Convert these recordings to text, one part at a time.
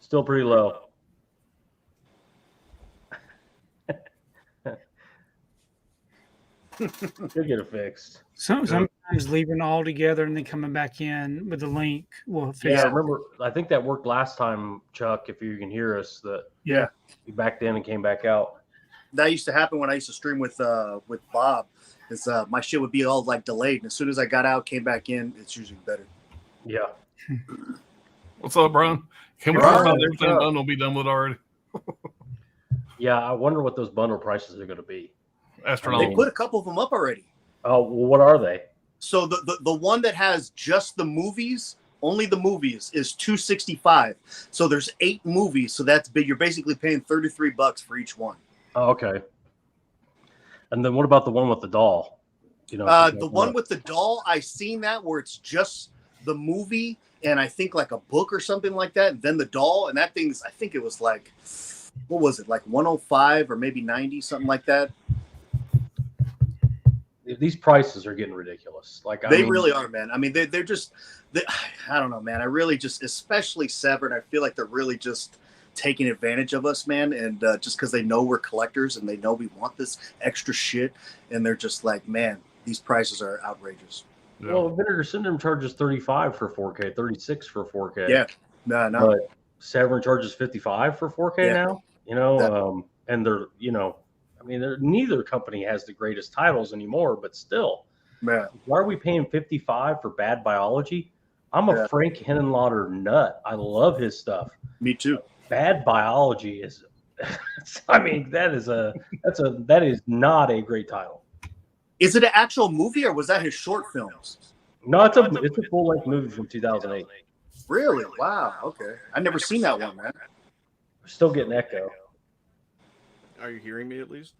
Still pretty low. You'll get it fixed. Sometimes leaving all together and then coming back in with the link will fix Yeah, I it. remember. I think that worked last time, Chuck. If you can hear us, that Yeah. you backed in and came back out. That used to happen when I used to stream with Bob. Is my shit would be all like delayed, and as soon as I got out, came back in, it's usually better. Yeah. What's up, Brian? Can we talk about everything bundle be done with already? Yeah, I wonder what those bundle prices are going to be. They put a couple of them up already. Oh, well, what are they? So the one that has just the movies, only the movies, is $265. So there's 8 movies, so that's big. You're basically paying $33 for each one. Oh, okay. And then what about the one with the doll? You know, the one with the doll, I seen that where it's just the movie and I think like a book or something like that, and then the doll, and that thing's, I think it was like, what was it, like 105 or maybe 90, something like that. These prices are getting ridiculous. Like they really are, man. I mean, they're just, I don't know, man. I really just, especially Severin, I feel like they're really just taking advantage of us, man. And just because they know we're collectors and they know we want this extra shit, and they're just like, man, these prices are outrageous. Yeah. Well, Vinegar Syndrome charges 35 for 4K, 36 for 4K. Yeah, no. But Severin charges 55 for 4K now. You know, and they're, you know, I mean, neither company has the greatest titles anymore, but still, man, why are we paying 55 for Bad Biology? I'm a Frank Henenlotter nut. I love his stuff. Me too. Bad Biology is, I mean, that is not a great title. Is it an actual movie or was that his short films? No, it's a full length movie from 2008. Really? Wow. Okay, I never seen that one, man. We're still getting echo. Are you hearing me at least?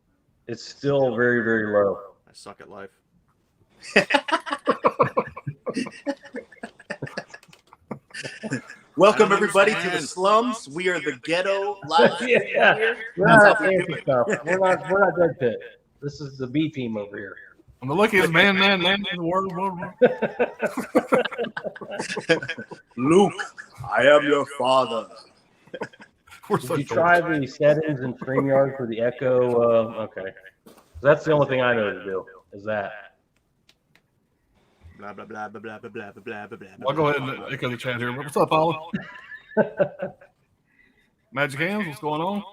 It's still very, very low. I suck at life. Welcome everybody to the slums. We are the ghetto live. Yeah. We're not Dead Pit. This is the B team over here. I'm the luckiest man in the world. Luke, I am your father. Did you try the settings in StreamYard for the echo? Okay. That's the only thing I know to do, is that. Blah, blah, blah, blah, blah, blah, blah, blah, blah, blah. I'll go ahead and echo the chat here. What's up, Paula? Magic Hands, what's going on?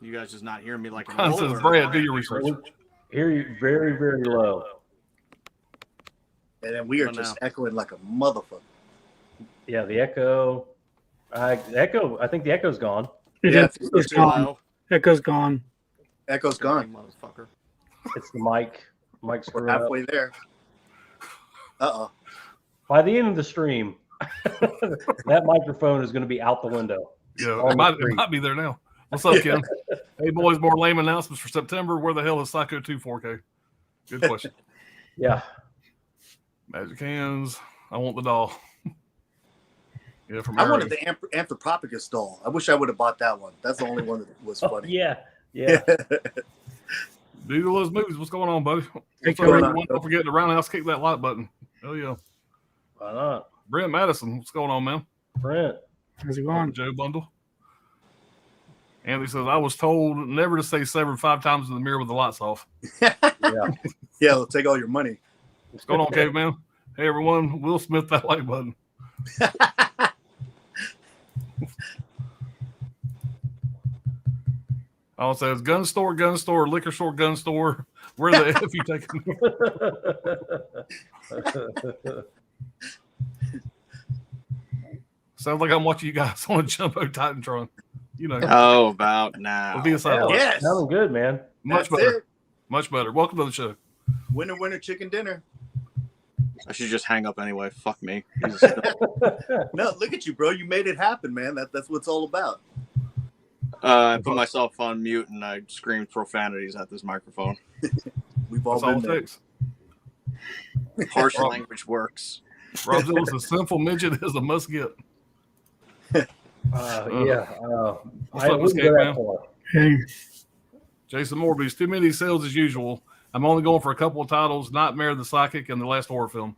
You guys just not hearing me like an old says, Brad, do your research. Hear you very, very low. And then we are just echoing like a motherfucker. Yeah, the echo. I think the echo's gone. It's gone. Echo's gone. Echo's gone. Motherfucker. It's the mic. Mic's We're halfway there. Uh-oh. By the end of the stream, that microphone is going to be out the window. Yeah, it might be there now. What's up, Kim? Hey, boys, more lame announcements for September. Where the hell is Psycho 2 4K? Good question. Yeah. Magic Hands. I want the doll. Yeah, from I wanted the Anthropophagus doll. I wish I would have bought that one. That's the only one that was funny. Yeah. Dude, all those movies. What's going on, buddy? What's up, everyone? Don't forget to roundhouse kick that like button. Hell yeah. Why not? Brent Madison, what's going on, man? Brent. How's it going? Joe Bundle. Anthony says, I was told never to say Severin 5 times in the mirror with the lights off. Yeah, they'll take all your money. What's going on, Caveman? Hey, everyone. Will Smith that like button. All it says, gun store, liquor store, gun store. Where the F you taking? Sounds like I'm watching you guys on a Jumbo Titantron. You know. Oh, about now. Yes. Sounding good, man. Much better. Much better. Welcome to the show. Winner, chicken dinner. I should just hang up anyway. Fuck me. No, look at you, bro. You made it happen, man. That's what it's all about. I put myself on mute and I screamed profanities at this microphone. We've all been there. Harsh language works. Rob Zill's a sinful midget is a must get. What's up, Miss Kate, man? Hey. Jason Morby's too many sales as usual. I'm only going for a couple of titles: Nightmare, The Psychic, and the last horror film.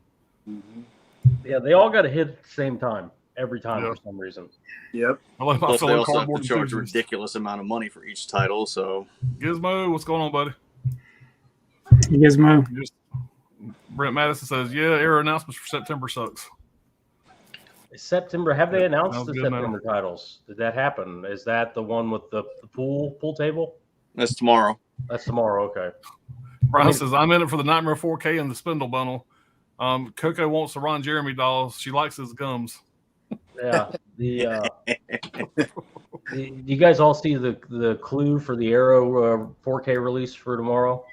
Yeah, they all got to hit at the same time. every time for some reason. Yep. I like my Plus, they fellow also have cardboard to charge a enthusiasts. ridiculous amount of money for each title. So, Gizmo, what's going on, buddy? Gizmo. Brent Madison says, "Yeah, air announcements for September sucks." September. Have they announced Sounds the good, September titles? Did that happen? Is that the one with the pool table? that's tomorrow. That's tomorrow. Okay. Brian says, "I'm in it for the Nightmare 4K and the Spindle bundle." Coco wants the Ron Jeremy dolls. She likes his gums. Yeah. You guys all see the clue for the Arrow 4K release for tomorrow?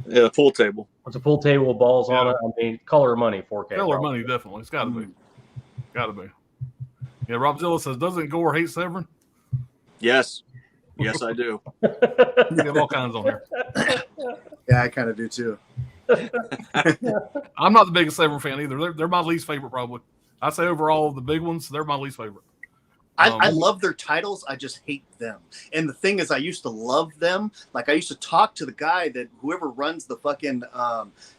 Yeah, the pool table. It's a pool table with balls on it. I mean, color of money 4K. Color of money, definitely. It's got to be. Got to be. Yeah, Rob Zilla says, "Doesn't Gore hate Severin?" Yes. Yes, I do. We have all kinds on here. Yeah, I kind of do too. I'm not the biggest Severin fan either. They're my least favorite, probably. I'd say overall, the big ones, they're my least favorite. I love their titles. I just hate them. And the thing is, I used to love them. Like, I used to talk to the guy that whoever runs the fucking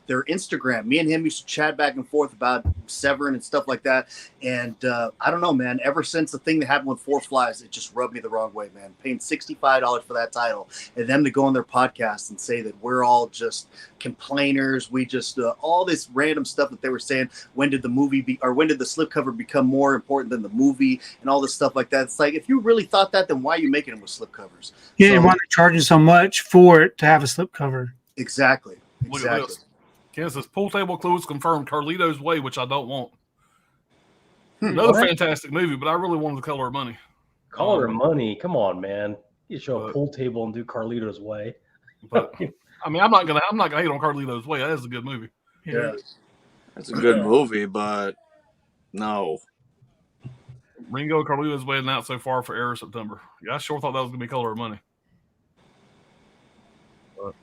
their Instagram. Me and him used to chat back and forth about Severin and stuff like that. And I don't know, man. Ever since the thing that happened with Four Flies, it just rubbed me the wrong way, man. Paying $65 for that title, and them to go on their podcast and say that we're all just complainers. We just all this random stuff that they were saying. When did the movie when did the slipcover become more important than the movie and all this stuff like that? It's like, if you really thought that, then why are you making them with slipcovers? Yeah, why they're charging so much for it to have a slipcover? Exactly. Look at this. Ken says, "Pool table clues confirmed. Carlito's Way," which I don't want. Another fantastic movie, but I really wanted the Color of Money. Color of Money? Come on, man. You show a pool table and do Carlito's Way. But I mean, I'm not gonna hate on Carlito's Way. That is a good movie. Yeah. It's a good movie, but no. Ringo Carlito's Way announced so far for Air September. Yeah, I sure thought that was gonna be Color of Money. But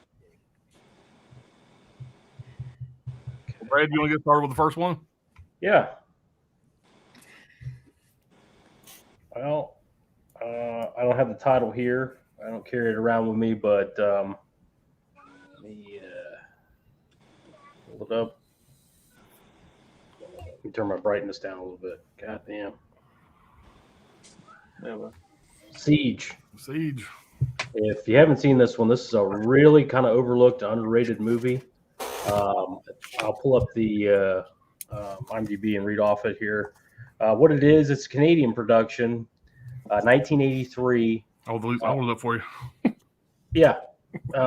Brad, you want to get started with the first one? Yeah. Well, I don't have the title here. I don't carry it around with me, but let me pull it up. Let me turn my brightness down a little bit. God damn. Siege. If you haven't seen this one, this is a really kind of overlooked, underrated movie. I'll pull up the IMDb and read off it here. What it is, it's a Canadian production, 1983. I'll hold it up for you. Yeah,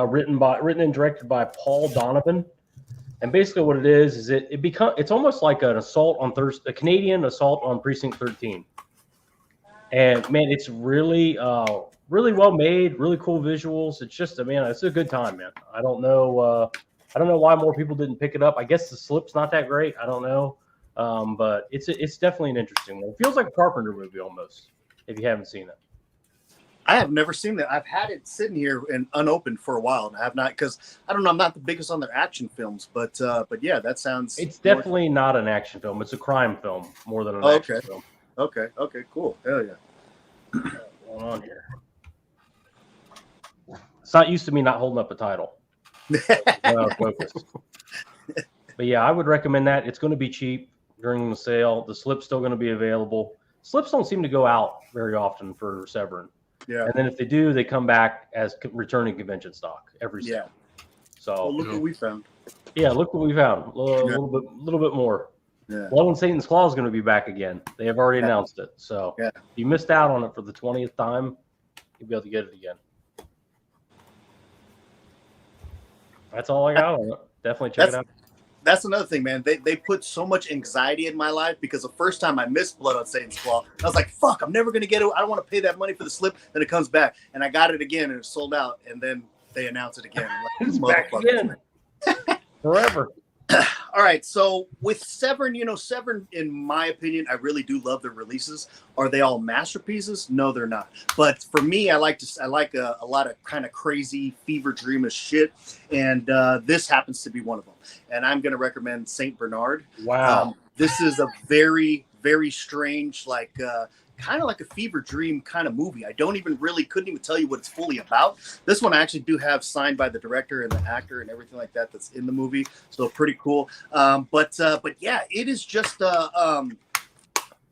written and directed by Paul Donovan. And basically, what it is it's almost like an assault on a Canadian assault on Precinct 13. And man, it's really really well made, really cool visuals. It's just it's a good time, man. I don't know why more people didn't pick it up. I guess the slip's not that great. I don't know. But it's definitely an interesting one. It feels like a Carpenter movie almost, if you haven't seen it. I have never seen that. I've had it sitting here and unopened for a while, and I have not, because I don't know. I'm not the biggest on their action films, but yeah, that sounds. It's definitely not an action film. It's a crime film more than an action film. Okay, cool. Hell yeah. What's going on here? It's not used to me not holding up a title. Focused. But yeah, I would recommend that. It's going to be cheap during the sale. The slip's still going to be available. Slips don't seem to go out very often for Severin. Yeah. And then if they do, they come back as returning convention stock every sale. So look what we found. Yeah, look what we found. A little bit more. Yeah. Blood on Satan's Claw is going to be back again. They have already announced it. So if you missed out on it for the 20th time, you'll be able to get it again. That's all I got on it. Definitely check it out. That's another thing, man. They put so much anxiety in my life, because the first time I missed Blood on Satan's Claw, I was like, fuck, I'm never going to get it. I don't want to pay that money for the slip. Then it comes back, and I got it again, and it sold out, and then they announce it again. Like, it's back again. Forever. All right, so with Severin, Severin, in my opinion, I really do love their releases. Are they all masterpieces? No, they're not. But for me, I like a lot of kind of crazy fever dreamish shit, and this happens to be one of them. And I'm going to recommend Saint Bernard. Wow, this is a very, very strange, kind of like a fever dream kind of movie. I couldn't even tell you what it's fully about. This one I actually do have signed by the director and the actor and everything like that that's in the movie. So pretty cool. But yeah, it is just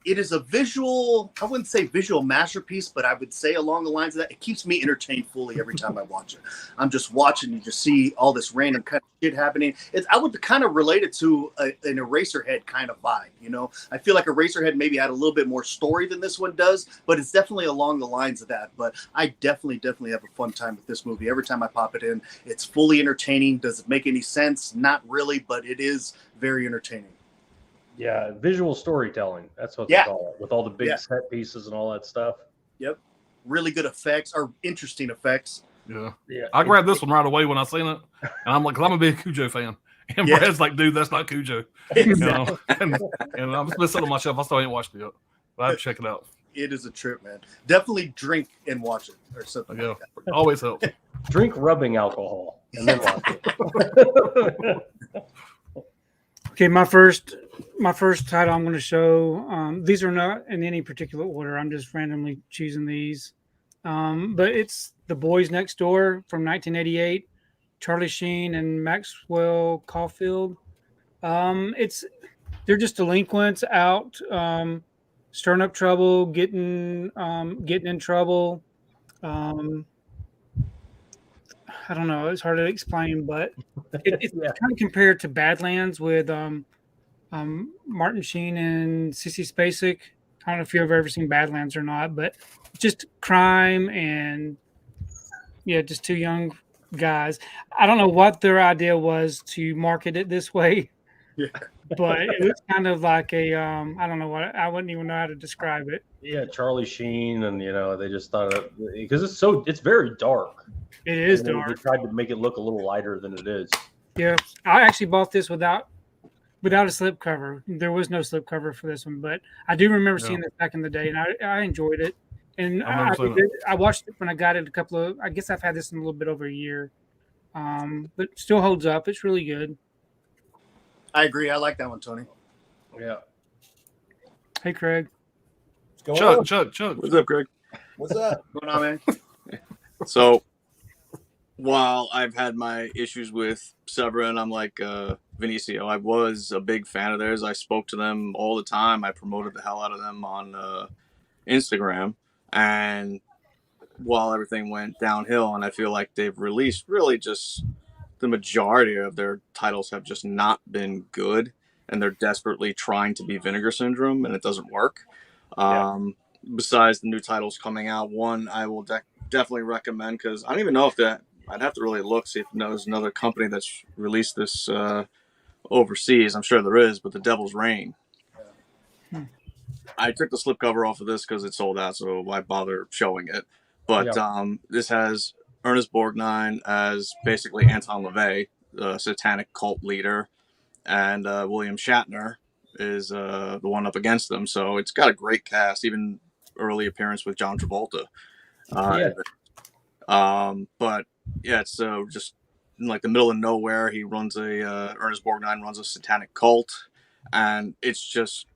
it is a visual, I wouldn't say visual masterpiece, but I would say along the lines of that, it keeps me entertained fully every time I watch it. I'm just watching, you just see all this random kind of shit happening. I would kind of relate it to an Eraserhead kind of vibe, you know? I feel like Eraserhead maybe had a little bit more story than this one does, but it's definitely along the lines of that. But I definitely have a fun time with this movie. Every time I pop it in, it's fully entertaining. Does it make any sense? Not really, but it is very entertaining. Yeah, visual storytelling. That's what they call it, with all the big set pieces and all that stuff. Yep. Really good effects, or interesting effects. Yeah. I grabbed this one right away when I seen it. And I'm like, 'cause I'm a big Cujo fan. And Brad's like, dude, that's not Cujo. You know? And I'm just sitting on my shelf. I still ain't watched it yet. But I have to check it out. It is a trip, man. Definitely drink and watch it or something. Yeah. Like that. Always helps. Drink rubbing alcohol and then watch it. Okay, my first title I'm going to show. These are not in any particular order. I'm just randomly choosing these. But it's The Boys Next Door from 1988. Charlie Sheen and Maxwell Caulfield. They're just delinquents out, stirring up trouble, getting in trouble. I don't know. It's hard to explain, but it's kind of compared to Badlands with Martin Sheen and Sissy Spacek. I don't know if you've ever seen Badlands or not, but just crime and just two young guys. I don't know what their idea was to market it this way, but it was kind of like a I don't know what, I wouldn't even know how to describe it. Yeah, Charlie Sheen, and they just thought because it's very dark. It is dark. dark. They tried to make it look a little lighter than it is. Yeah, I actually bought this without a slipcover. There was no slipcover for this one, but I do remember seeing this back in the day, and I enjoyed it. And I watched it when I got it I guess I've had this in a little bit over a year, but still holds up. It's really good. I agree. I like that one, Tony. Yeah. Hey, Craig. Chuck. What's up, Greg? What's up? What's going on, man? So, while I've had my issues with Severin, I'm like Vinicio. I was a big fan of theirs. I spoke to them all the time. I promoted the hell out of them on Instagram. And while everything went downhill, and I feel like they've released really just the majority of their titles have just not been good, and they're desperately trying to be Vinegar Syndrome, and it doesn't work. Besides the new titles coming out, one I will definitely recommend, because I don't even know if that, I'd have to really look, see if there's another company that's released this overseas. I'm sure there is, but The Devil's Reign. I took the slipcover off of this because it sold out, so why bother showing it? But this has Ernest Borgnine as basically Anton LaVey, the satanic cult leader, and William Shatner is the one up against them. So it's got a great cast, even early appearance with John Travolta. But it's just in like the middle of nowhere. He runs Ernest Borgnine runs a satanic cult, and it's just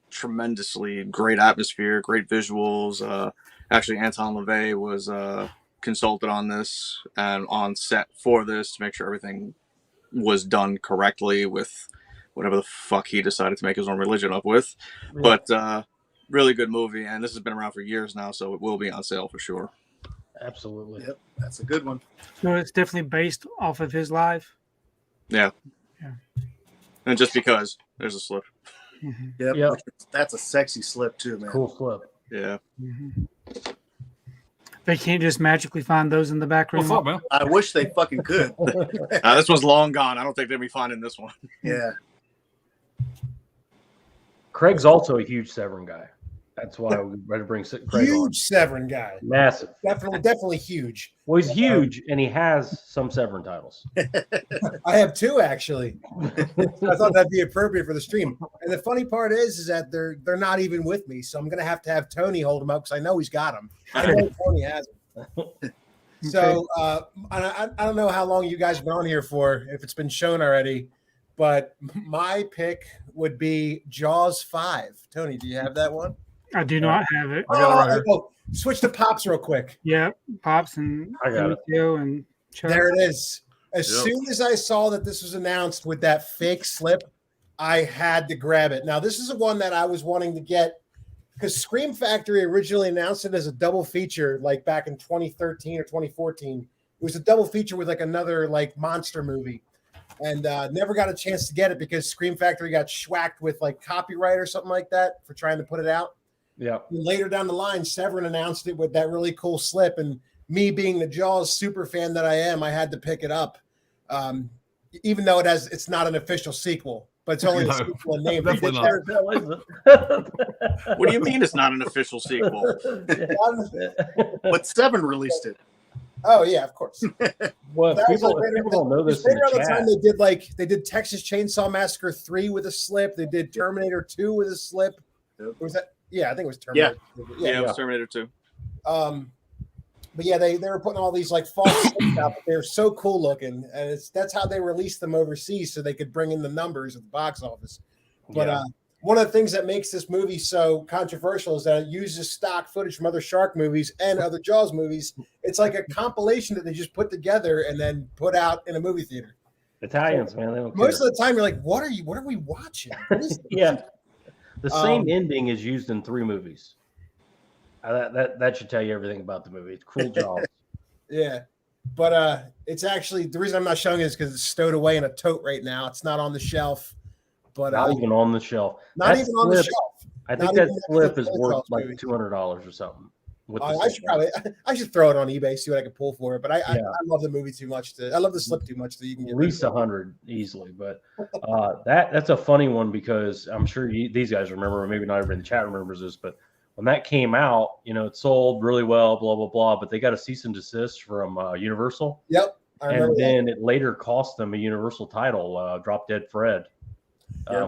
tremendously great atmosphere, great visuals. Actually, Anton LaVey was consulted on this and on set for this to make sure everything was done correctly with whatever the fuck he decided to make his own religion up with. But really good movie, and this has been around for years now, so it will be on sale for sure. Absolutely. Yep, that's a good one. So it's definitely based off of his life. Yeah. And just because there's a slip. Yep. That's a sexy slip too, man. Cool slip. Yeah. They can't just magically find those in the back room. What's up, man? I wish they fucking could. This one's long gone. I don't think they'll be finding this one. Yeah. Craig's also a huge Severin guy. That's why we better bring Craig on. Huge Severin guy. Massive. Definitely huge. Well, he's huge, and he has some Severin titles. I have two, actually. I thought that'd be appropriate for the stream. And the funny part is that they're not even with me, so I'm going to have Tony hold them up because I know he's got them. I know Tony has them. So I don't know how long you guys have been on here for, if it's been shown already, but my pick would be Jaws 5. Tony, do you have that one? I do not have it. I got it right here. Switch to Pops real quick. Yeah, Pops and Theo and Chuck. There it is. As soon as I saw that this was announced with that fake slip, I had to grab it. Now, this is the one that I was wanting to get because Scream Factory originally announced it as a double feature, like back in 2013 or 2014. It was a double feature with like another like monster movie, and never got a chance to get it because Scream Factory got schwacked with like copyright or something like that for trying to put it out. Yeah. And later down the line, Severin announced it with that really cool slip, and me being the Jaws super fan that I am, I had to pick it up, even though it's not an official sequel, but it's only a sequel in name. Definitely not. What do you mean it's not an official sequel? But Seven released it. Oh yeah, of course. Well, That was people like right don't know this in around the the chat. time they did Texas Chainsaw Massacre 3 with a slip. They did Terminator 2 with a slip. Yep. Was that? Yeah, I think it was Terminator. Yeah, it was Terminator 2. But yeah, they were putting all these like false slips out, but they're so cool looking, and that's how they released them overseas so they could bring in the numbers at the box office. But one of the things that makes this movie so controversial is that it uses stock footage from other shark movies and other Jaws movies. It's like a compilation that they just put together and then put out in a movie theater. Italians, man, they don't Most care. of the time, you're like, "What are we watching?" What is this? Yeah. The same ending is used in 3 movies. That should tell you everything about the movie. It's Cruel Jaws. Yeah, but it's actually the reason I'm not showing it is because it's stowed away in a tote right now. It's not on the shelf, but Not even on the shelf. not That even on the slip- shelf. I think Not that even next to slip the is Jaws worth like movie. $200 or something. With the I should throw it on eBay, see what I can pull for it. But I Yeah. love the movie too much. I love the slip too much that you can get at rid least of it. 100 easily. But that's a funny one because I'm sure these guys remember, or maybe not everybody in the chat remembers this, but when that came out, it sold really well, blah, blah, blah, but they got a cease and desist from Universal. Yep, I remember And that. then it later cost them a Universal title, Drop Dead Fred.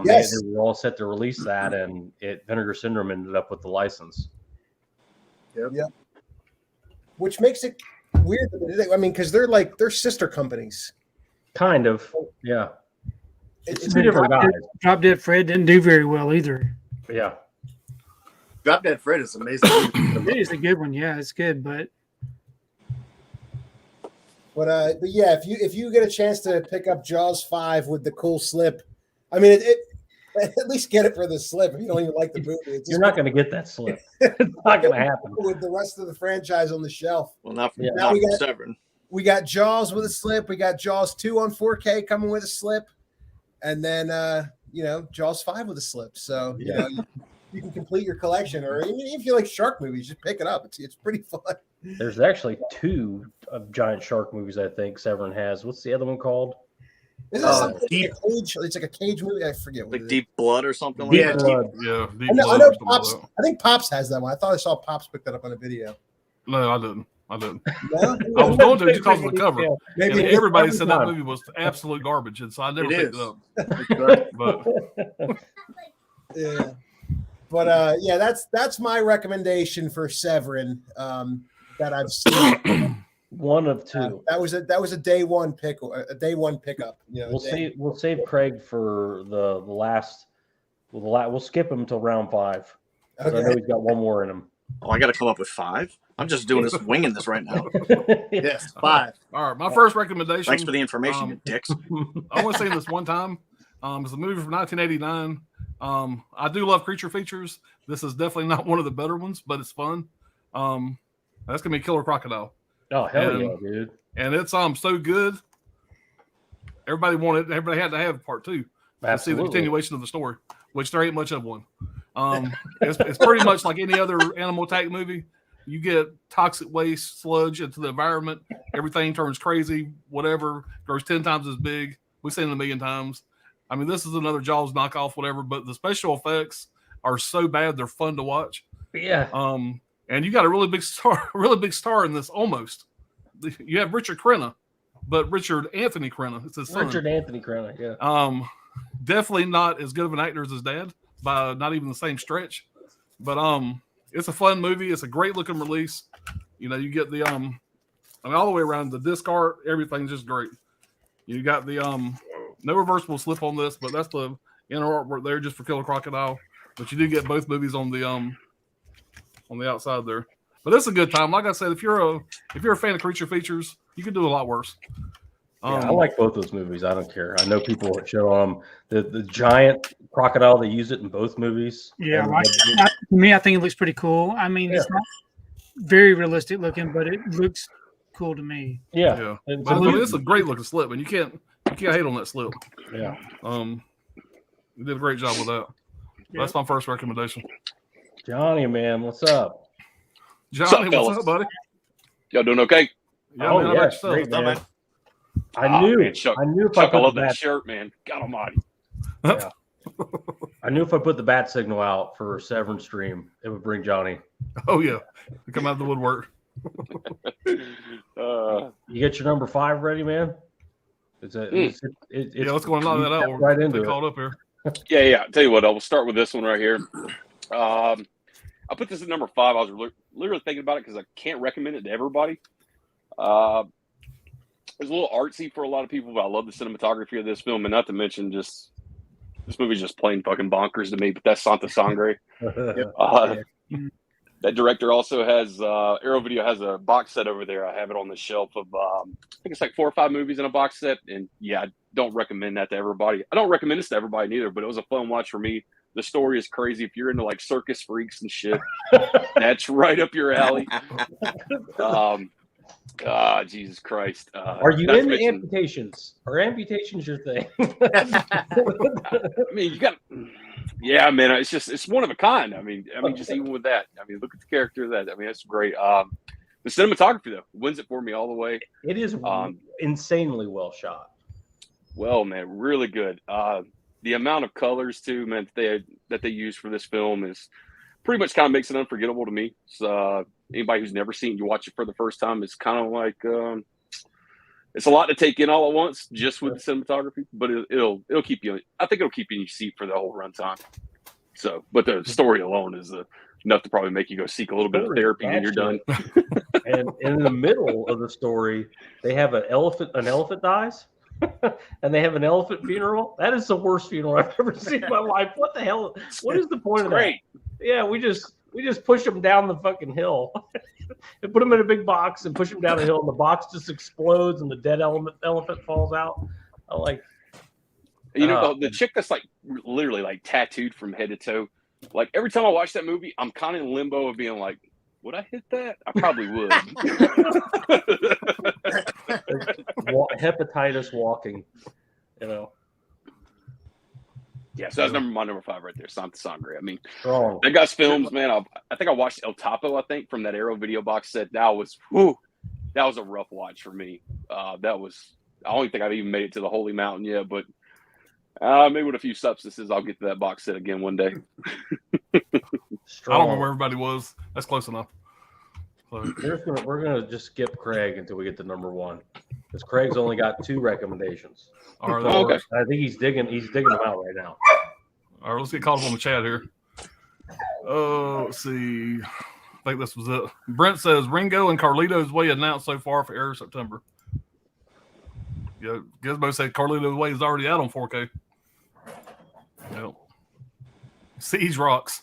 Yes. They were all set to release that, and Vinegar Syndrome ended up with the license. Which makes it weird. I mean, because they're sister companies. Kind of, yeah. It's Two different guys. Drop Dead Fred didn't do very well either. Yeah. Drop Dead Fred is amazing. It is a good one. Yeah, it's good, but But yeah, if you get a chance to pick up Jaws 5 with the cool slip, I mean, it at least get it for the slip. If you don't even like the movie, it's You're not going to get that slip. It's not going to happen. with the rest of the franchise on the shelf. Well, not from, Yeah. not We from got- Severin. We got Jaws with a slip. We got Jaws 2 on 4K coming with a slip, and then Jaws 5 with a slip. So you can complete your collection, or even if you like shark movies, just pick it up. It's pretty fun. There's actually 2 of giant shark movies I think Severin has. What's the other one called? Is it Oh, something like Deep- a cage? It's like a cage movie. I forget what Like it is. Deep Blood or something Deep like that. Blood. Yeah, Deep I know Blood or something like Pops. that. I think Pops has that one. I thought I saw Pops pick that up on a video. No, I didn't. I didn't. No? I was going to just because of the cover. Yeah. Maybe And it is. everybody every said that time. movie was absolute garbage, and so I never It picked is. it up. But Yeah. But yeah, that's my recommendation for Severin that I've seen. One of 2. That was a day one pickup. We'll save Craig for the last. We'll skip him until round 5. 'Cause I know Okay. he's got one more in him. Oh, I got to come up with 5. I'm just doing this, winging this right now. Yes, 5. all right, my first recommendation. Thanks for the information, you dicks. I only seen this one time. It's a movie from 1989. I do love creature features. This is definitely not one of the better ones, but it's fun. That's gonna be Killer Crocodile, Oh hell And- yeah, dude! and it's so good. Everybody had to have part 2 to see the Absolutely. continuation of the story, which there ain't much of one. It's pretty much like any other animal attack movie. You get toxic waste, sludge into the environment. Everything turns crazy. Whatever grows 10 times as big. We've seen it a million times. I mean, this is another Jaws knockoff, whatever. But the special effects are so bad they're fun to watch. Yeah. And you got a really big star in this. Almost, you have Richard Crenna, but Richard Anthony Crenna. It's his son. Richard Anthony Crenna. Yeah. Definitely not as good of an actor as his dad, by not even the same stretch. But it's a fun movie. It's a great looking release. You get the all the way around the disc art, everything's just great. You got the no reversible slip on this, but that's the inner artwork there just for Killer Crocodile. But you do get both movies on the outside there. But it's a good time. Like I said, if you're a fan of creature features, you can do a lot worse. I like both those movies. I don't care. I know people show on the giant crocodile. They use it in both movies. Yeah, to me, I think it looks pretty cool. I mean, it's not very realistic looking, but it looks cool to me. Yeah. But I mean, it's a great looking slip, and you can't hate on that slip. Yeah. You did a great job with that. Yeah. That's my first recommendation. Johnny, man, what's up? Johnny, what's up, buddy? Y'all doing okay? Yeah, man, yeah, great, man. I knew if I love that shirt, man. God almighty. Yeah. I knew if I put the bat signal out for Severin stream, it would bring Johnny. Oh yeah, come out of the woodwork. You get your number 5 ready, man? Let's go and knock that out. Right into it. Called up here. Yeah. I'll tell you what, I'll start with this one right here. I put this at number 5. I was literally thinking about it because I can't recommend it to everybody. It's a little artsy for a lot of people, but I love the cinematography of this film, and not to mention just this movie's just plain fucking bonkers to me. But that's Santa Sangre. That director also has Arrow Video has a box set over there. I have it on the shelf of I think it's like 4 or 5 movies in a box set, and I don't recommend that to everybody. I don't recommend this to everybody neither, but it was a fun watch for me. The story is crazy. If you're into like circus freaks and shit, that's right up your alley. Jesus Christ. Are you into amputations? Are amputations your thing? I mean, you got, yeah, man, it's one of a kind. I mean, just even with that, I mean, look at the character of that. I mean, that's great. The cinematography though wins it for me all the way. It is insanely well shot. Well, man, really good. The amount of colors too, man, that they use for this film is pretty much kind of makes it unforgettable to me. So anybody who's never seen it, you watch it for the first time, it's kind of like it's a lot to take in all at once just with the cinematography, but it'll keep you. I think it'll keep you in your seat for the whole runtime. So, but the story alone is enough to probably make you go seek a little bit of therapy when you're done. And in the middle of the story, they have an elephant dies. And they have an elephant funeral. That is the worst funeral I've ever seen in my life. What the hell? What is the point of that? Yeah, we just push them down the fucking hill and put them in a big box and push them down the hill, and the box just explodes and the dead elephant falls out. I'm like, the chick that's like literally like tattooed from head to toe. Like every time I watch that movie, I'm kind of in limbo of being like, would I hit that? I probably would. Hepatitis walking, Yeah, so that's my number 5 right there, Santa Sangre. I mean, that guy's films, man. I think I watched El Topo. I think from that Arrow Video box set. That was a rough watch for me. I don't think I've even made it to the Holy Mountain yet, but maybe with a few substances, I'll get to that box set again one day. I don't know where everybody was. That's close enough. So. We're gonna just skip Craig until we get to number 1, because Craig's only got 2 recommendations. All right, okay. I think he's digging them out right now. All right, let's get caught up on the chat here. Let's see. I think this was it. Brent says Ringo and Carlito's Way announced so far for air September. Yeah, Gizmo said Carlito's Way is already out on 4K. Yep. Siege rocks.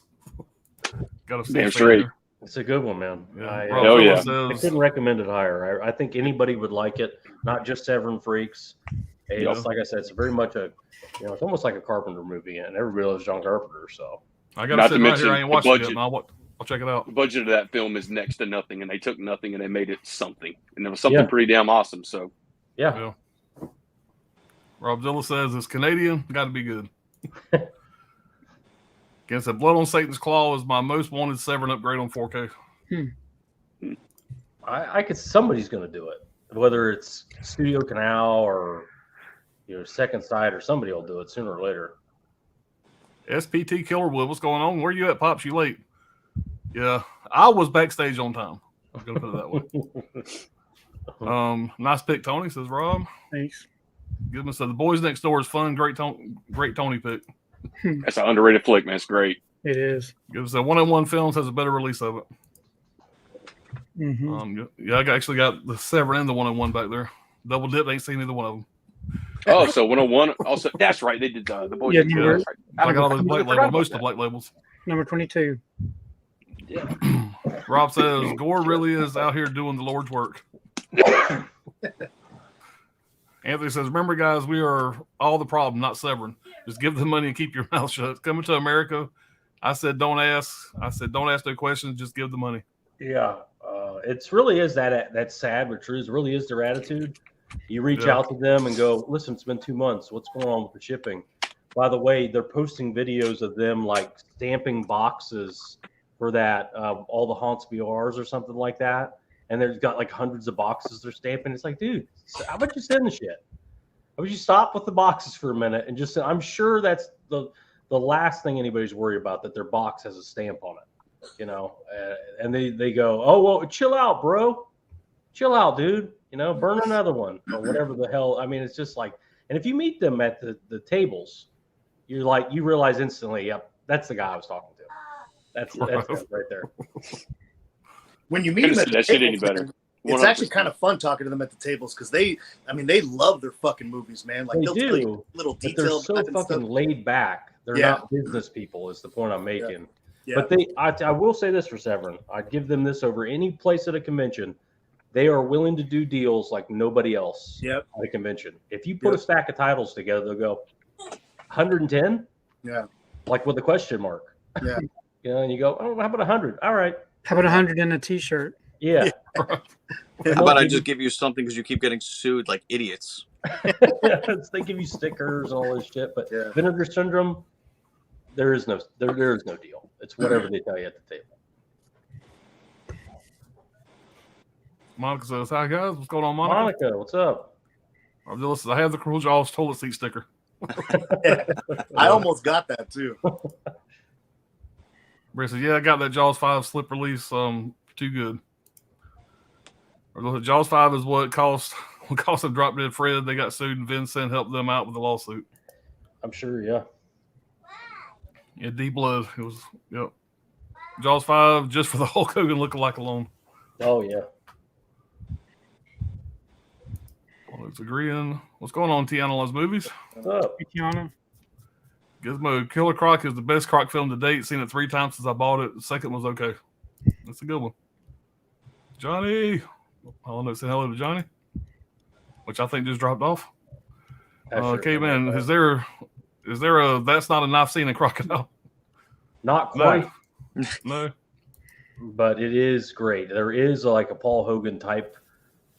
Got a damn straight. It's a good one, man. Yeah. I couldn't recommend it higher. I think anybody would like it, not just Severin freaks. It's like I said, it's very much it's almost like a Carpenter movie, and everybody loves John Carpenter. So I got to sit right here. I ain't watched it yet. I'll check it out. The budget of that film is next to nothing, and they took nothing and they made it something, and it was something pretty damn awesome. So yeah. Rob Zilla says it's Canadian. Got to be good. Again, said Blood on Satan's Claw is my most wanted Severin upgrade on 4K. I could. Somebody's going to do it, whether it's Studio Canal or Second Sight, or somebody will do it sooner or later. SPT Killerwood, what's going on? Where you at, Pops? You late? Yeah, I was backstage on time. I'm going to put it that way. Nice pick, Tony, says Rob. Thanks. Goodness, so The Boys Next Door is fun. Great Tony pick. That's an underrated flick, man. It's great. It is. Gives the 101 Films has a better release of it. Mm-hmm. I actually got the Severin and the 101 back there. Double dip, ain't seen either one of them. Oh, so 101 also. That's right. They did the Boys. Yeah, right. I got all those black labels, most of the black labels. Number 22. Yeah. Rob says Gore really is out here doing the Lord's work. Anthony says, remember, guys, we are all the problem, not Severin. Just give the money and keep your mouth shut. Coming to America, I said, don't ask. I said, don't ask no questions. Just give the money. Yeah. It's really is that sad but true. It really is their attitude. You reach out to them and go, listen, it's been 2 months. What's going on with the shipping? By the way, they're posting videos of them like stamping boxes for that, all the Haunts BRs or something like that. And they've got like hundreds of boxes they're stamping. It's like, dude, how about you send the shit? How about you stop with the boxes for a minute and just, I'm sure that's the last thing anybody's worried about, that their box has a stamp on it. You know, and they go, oh, well, chill out, bro. Chill out, dude. You know, burn another one or whatever the hell. I mean, it's just like, and if you meet them at the tables, you're like, you realize instantly, yep, that's the guy I was talking to. That's him right there. When you meet them at the that shit any tables, better. it's 100%. actually kind of fun talking to them at the tables because they love their fucking movies, man. Like They they'll tell you do, little but they're details so fucking laid back. They're not business people, is the point I'm making. Yeah. But I will say this for Severin. I'd give them this over any place at a convention. They are willing to do deals like nobody else at a convention. If you put a stack of titles together, they'll go 110. Yeah. Like with a question mark. Yeah. You know, and you go, oh, how about 100? All right. How about 100 in a T-shirt? Yeah. How about I just give you something because you keep getting sued like idiots? They give you stickers and all this shit. But Vinegar Syndrome, there is no deal. It's whatever they tell you at the table. Monica says, hi, guys. What's going on, Monica? Monica, what's up? I have the Cruel Jaws toilet seat sticker. I almost got that too. Brett says, yeah, I got that Jaws 5 slip release. Too good. Jaws 5 is what cost them Drop Dead Fred. They got sued and Vincent helped them out with the lawsuit. I'm sure, yeah. Yeah, D Blood. It was, yep. Jaws 5 just for the Hulk Hogan lookalike alone. Oh, yeah. Well, it's agreeing. What's going on, Tiana, on those movies? What's up? Tiana. Gizmo, Killer Croc is the best Croc film to date. Seen it 3 times since I bought it. The second was okay. That's a good one. Johnny. I don't know. Say hello to Johnny, which I think just dropped off. Okay, man. Is there a that's not a knife scene in Crocodile? Not quite. No. But it is great. There is like a Paul Hogan type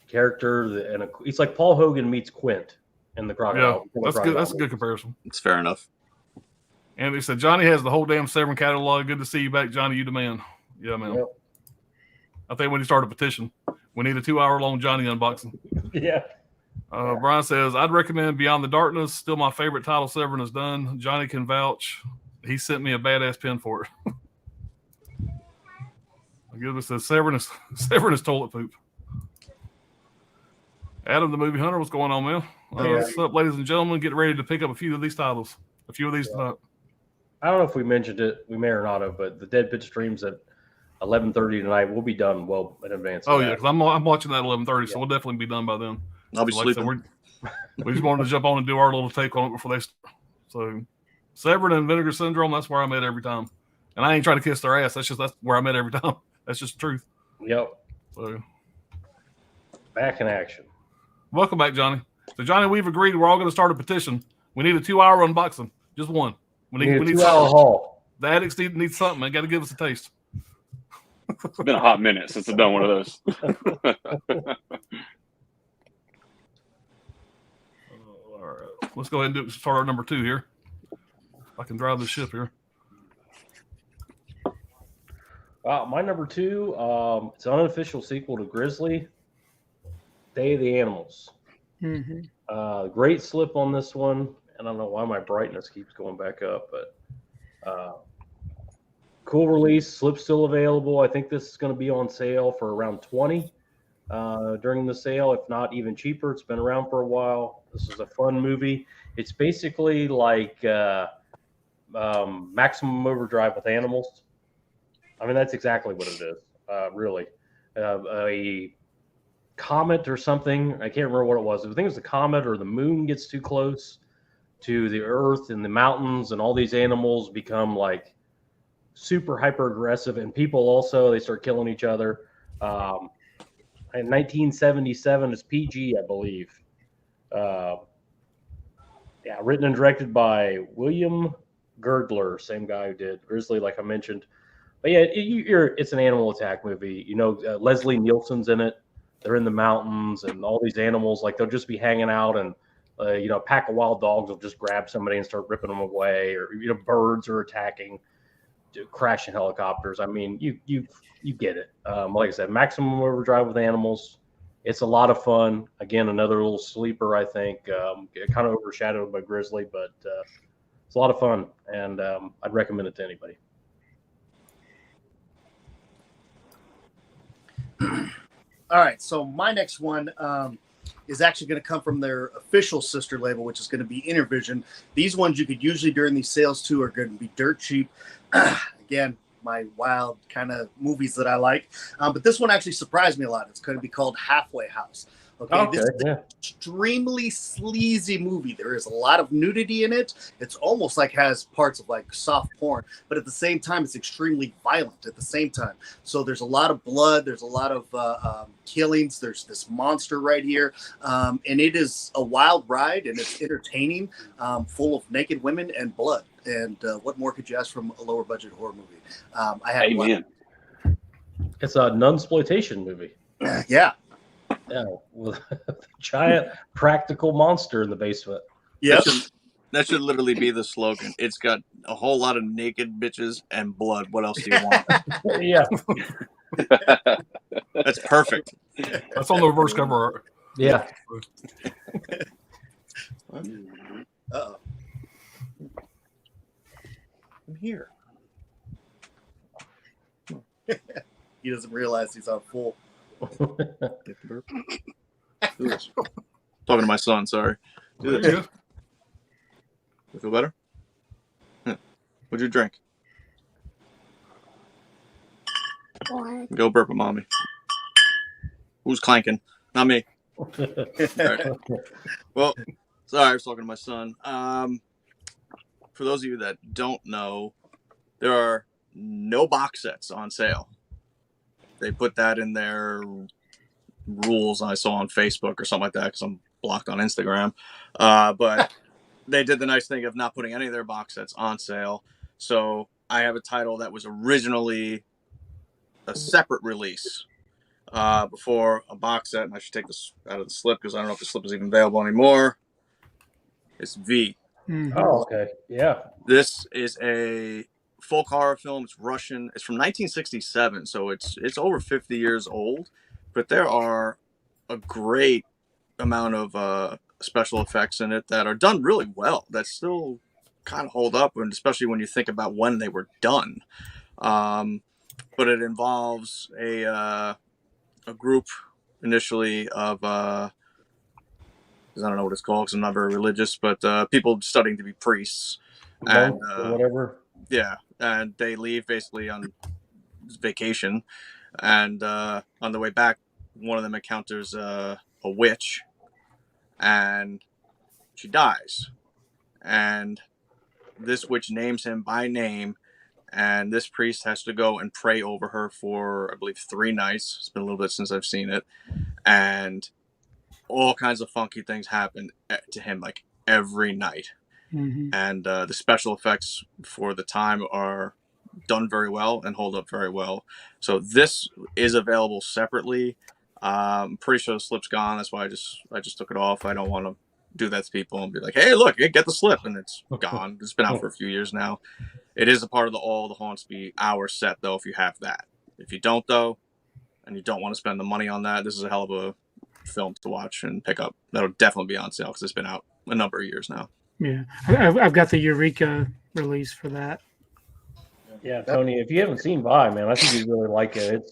character, and it's like Paul Hogan meets Quint in the Crocodile. Yeah, that's good. That's a good comparison. It's fair enough. And they said Johnny has the whole damn Severin catalog. Good to see you back, Johnny. You the man. Yeah, man. Yep. I think when he started a petition, we need a 2-hour-long Johnny unboxing. Yeah. Brian says, I'd recommend Beyond the Darkness. Still my favorite title Severin has done. Johnny can vouch. He sent me a badass pen for it. I guess it says Severin is toilet poop. Adam, the movie hunter, what's going on, man? What's up, ladies and gentlemen? Get ready to pick up a few of these titles. A few of these tonight. I don't know if we mentioned it. We may or not have, but the Dead Pitch streams at 11:30 tonight. We'll be done well in advance. Oh, yeah, because I'm watching that at 11:30, so we'll definitely be done by then. I'll be sleeping. We just wanted to jump on and do our little take on it before they start. So, Severin and Vinegar Syndrome, that's where I'm at every time. And I ain't trying to kiss their ass. That's where I'm at every time. That's just the truth. Yep. So, back in action. Welcome back, Johnny. So, Johnny, we've agreed we're all going to start a petition. We need a 2-hour unboxing. Just one. We need a 2-hour haul. The addicts need something. They got to give us a taste. It's been a hot minute since I've done one of those. All right. Let's go ahead and start our number 2 here. I can drive the ship here. My number 2, it's an unofficial sequel to Grizzly, Day of the Animals. Mm-hmm. Great slip on this one. I don't know why my brightness keeps going back up, but cool release. Slip still available. I think this is going to be on sale for around $20 during the sale, if not even cheaper. It's been around for a while. This is a fun movie. It's basically like Maximum Overdrive with animals. I mean, that's exactly what it is, really. A comet or something. I can't remember what it was. I think it was the comet or the moon gets too close to the earth and the mountains, and all these animals become like super hyper aggressive, and people also, they start killing each other. In 1977, it's PG, I believe. Yeah, written and directed by William Girdler, same guy who did Grizzly, like I mentioned. But yeah, it's an animal attack movie. Leslie Nielsen's in it. They're in the mountains, and all these animals, like they'll just be hanging out, and a pack of wild dogs will just grab somebody and start ripping them away, or birds are attacking, crashing helicopters. I mean, you get it. Like I said, Maximum Overdrive with animals. It's a lot of fun. Again, another little sleeper, I think. Kind of overshadowed by Grizzly, but it's a lot of fun, and I'd recommend it to anybody. All right, so my next one is actually going to come from their official sister label, which is going to be Intervision. These ones you could usually during these sales too are going to be dirt cheap. Again, my wild kind of movies that I like. But this one actually surprised me a lot. It's going to be called Halfway House. Okay, this is an extremely sleazy movie. There is a lot of nudity in it. It's almost like has parts of like soft porn, but at the same time, it's extremely violent at the same time. So there's a lot of blood. There's a lot of killings. There's this monster right here. And it is a wild ride, and it's entertaining, full of naked women and blood. And what more could you ask from a lower budget horror movie? I had Amen. It's a nunsploitation movie. Yeah. Yeah, with a giant practical monster in the basement. Yeah. That should literally be the slogan. It's got a whole lot of naked bitches and blood. What else do you want? Yeah. That's perfect. That's on the reverse cover art. Yeah. Uh-oh. I'm here. He doesn't realize he's on full. Get the burp. Do this. Talking to my son, sorry. Do this. Yeah. You feel better? What'd you drink? What? Go burp at mommy. Who's clanking? Not me. Right. Well, sorry, I was talking to my son. For those of you that don't know, there are no box sets on sale. They put that in their rules I saw on Facebook or something like that because I'm blocked on Instagram. But they did the nice thing of not putting any of their box sets on sale. So I have a title that was originally a separate release before a box set. And I should take this out of the slip because I don't know if the slip is even available anymore. It's V. Mhm. Oh, okay. Yeah. This is a folk horror film. It's Russian. It's from 1967, so it's over 50 years old. But there are a great amount of special effects in it that are done really well. That still kind of hold up, and especially when you think about when they were done. But it involves a group initially of I don't know what it's called because I'm not very religious, but people studying to be priests. And Monk or whatever. yeah, and they leave basically on vacation, and on the way back, one of them encounters a witch, and she dies, and this witch names him by name, and this priest has to go and pray over her for, I believe, 3 nights. It's been a little bit since I've seen it, and all kinds of funky things happen to him like every night. Mhm. And the special effects for the time are done very well and hold up very well. So this is available separately. I'm pretty sure the slip's gone. That's why I just took it off. I don't want to do that to people and be like, hey, look, get the slip, and it's gone. It's been out for a few years now. It is a part of the All the Haunts Be Hour set, though, if you have that. If you don't, though, and you don't want to spend the money on that, this is a hell of a film to watch and pick up. That'll definitely be on sale because it's been out a number of years now. Yeah, I've got the Eureka release for that. Yeah, Tony, if you haven't seen Vi, man, I think you'd really like it.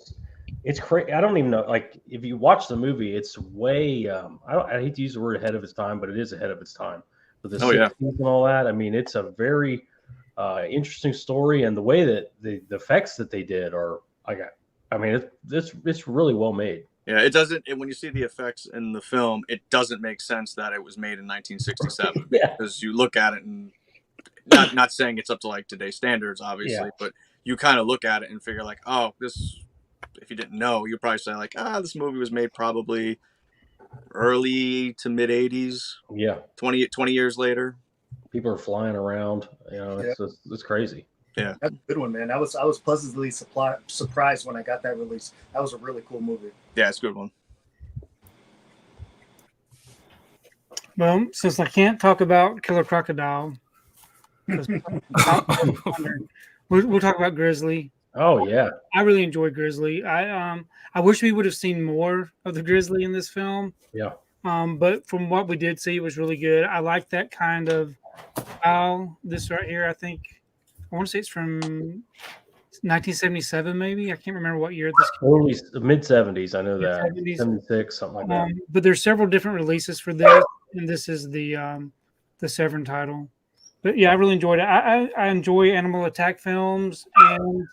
It's crazy. I don't even know. Like, if you watch the movie, it's way. I hate to use the word ahead of its time, but it is ahead of its time with the 60s and all that. I mean, it's a very interesting story, and the way that the effects that they did are. I mean, it's really well made. Yeah, it doesn't. When you see the effects in the film, it doesn't make sense that it was made in 1967 Yeah. because you look at it and not saying it's up to like today's standards, obviously, but you kind of look at it and figure like, oh, this. If you didn't know, you'd probably say like, this movie was made probably early to mid 80s, Yeah, 20 years later. people are flying around. You know, it's crazy. Yeah, That's a good one, man. I was pleasantly surprised when I got that release. That was a really cool movie. yeah, it's a good one. Well, since I can't talk about Killer Crocodile, 'cause we'll talk about Grizzly. Oh yeah, I really enjoyed Grizzly. I wish we would have seen more of the Grizzly in this film. yeah. But from what we did see, it was really good. I like that kind of style. This right here, I want to say it's from 1977, maybe. I can't remember what year this. Early mid 70s. I know that. Mid-70s. 76, something like that. But there's several different releases for this, and this is the Severin title. But yeah, I really enjoyed it. I enjoy animal attack films, and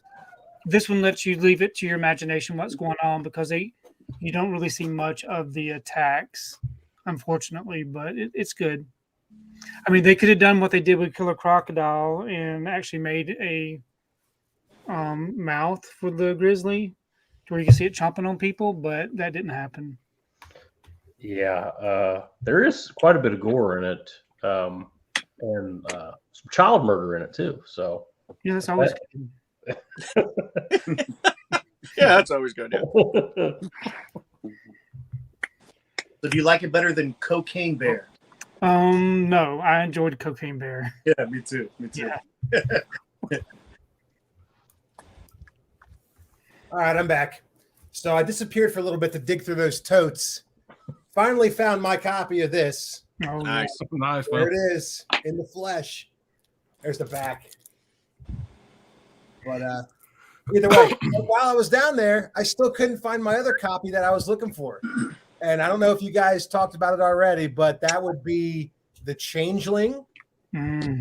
this one lets you leave it to your imagination what's going on, because you don't really see much of the attacks, unfortunately, but it's good. I mean, they could have done what they did with Killer Crocodile and actually made a mouth for the grizzly to where you can see it chomping on people, but that didn't happen. Yeah, there is quite a bit of gore in it, and some child murder in it too. So Yeah, that's always Yeah, that's always good. Yeah. So do you like it better than Cocaine Bear? No, I enjoyed Cocaine Bear. Yeah, me too. Me too. Yeah. All right, I'm back. So I disappeared for a little bit to dig through those totes. Finally found my copy of this. Oh, Nice. Nice, There man. it is in the flesh. There's the back. But either way, while I was down there, I still couldn't find my other copy that I was looking for. And I don't know if you guys talked about it already, but that would be The Changeling. Mm.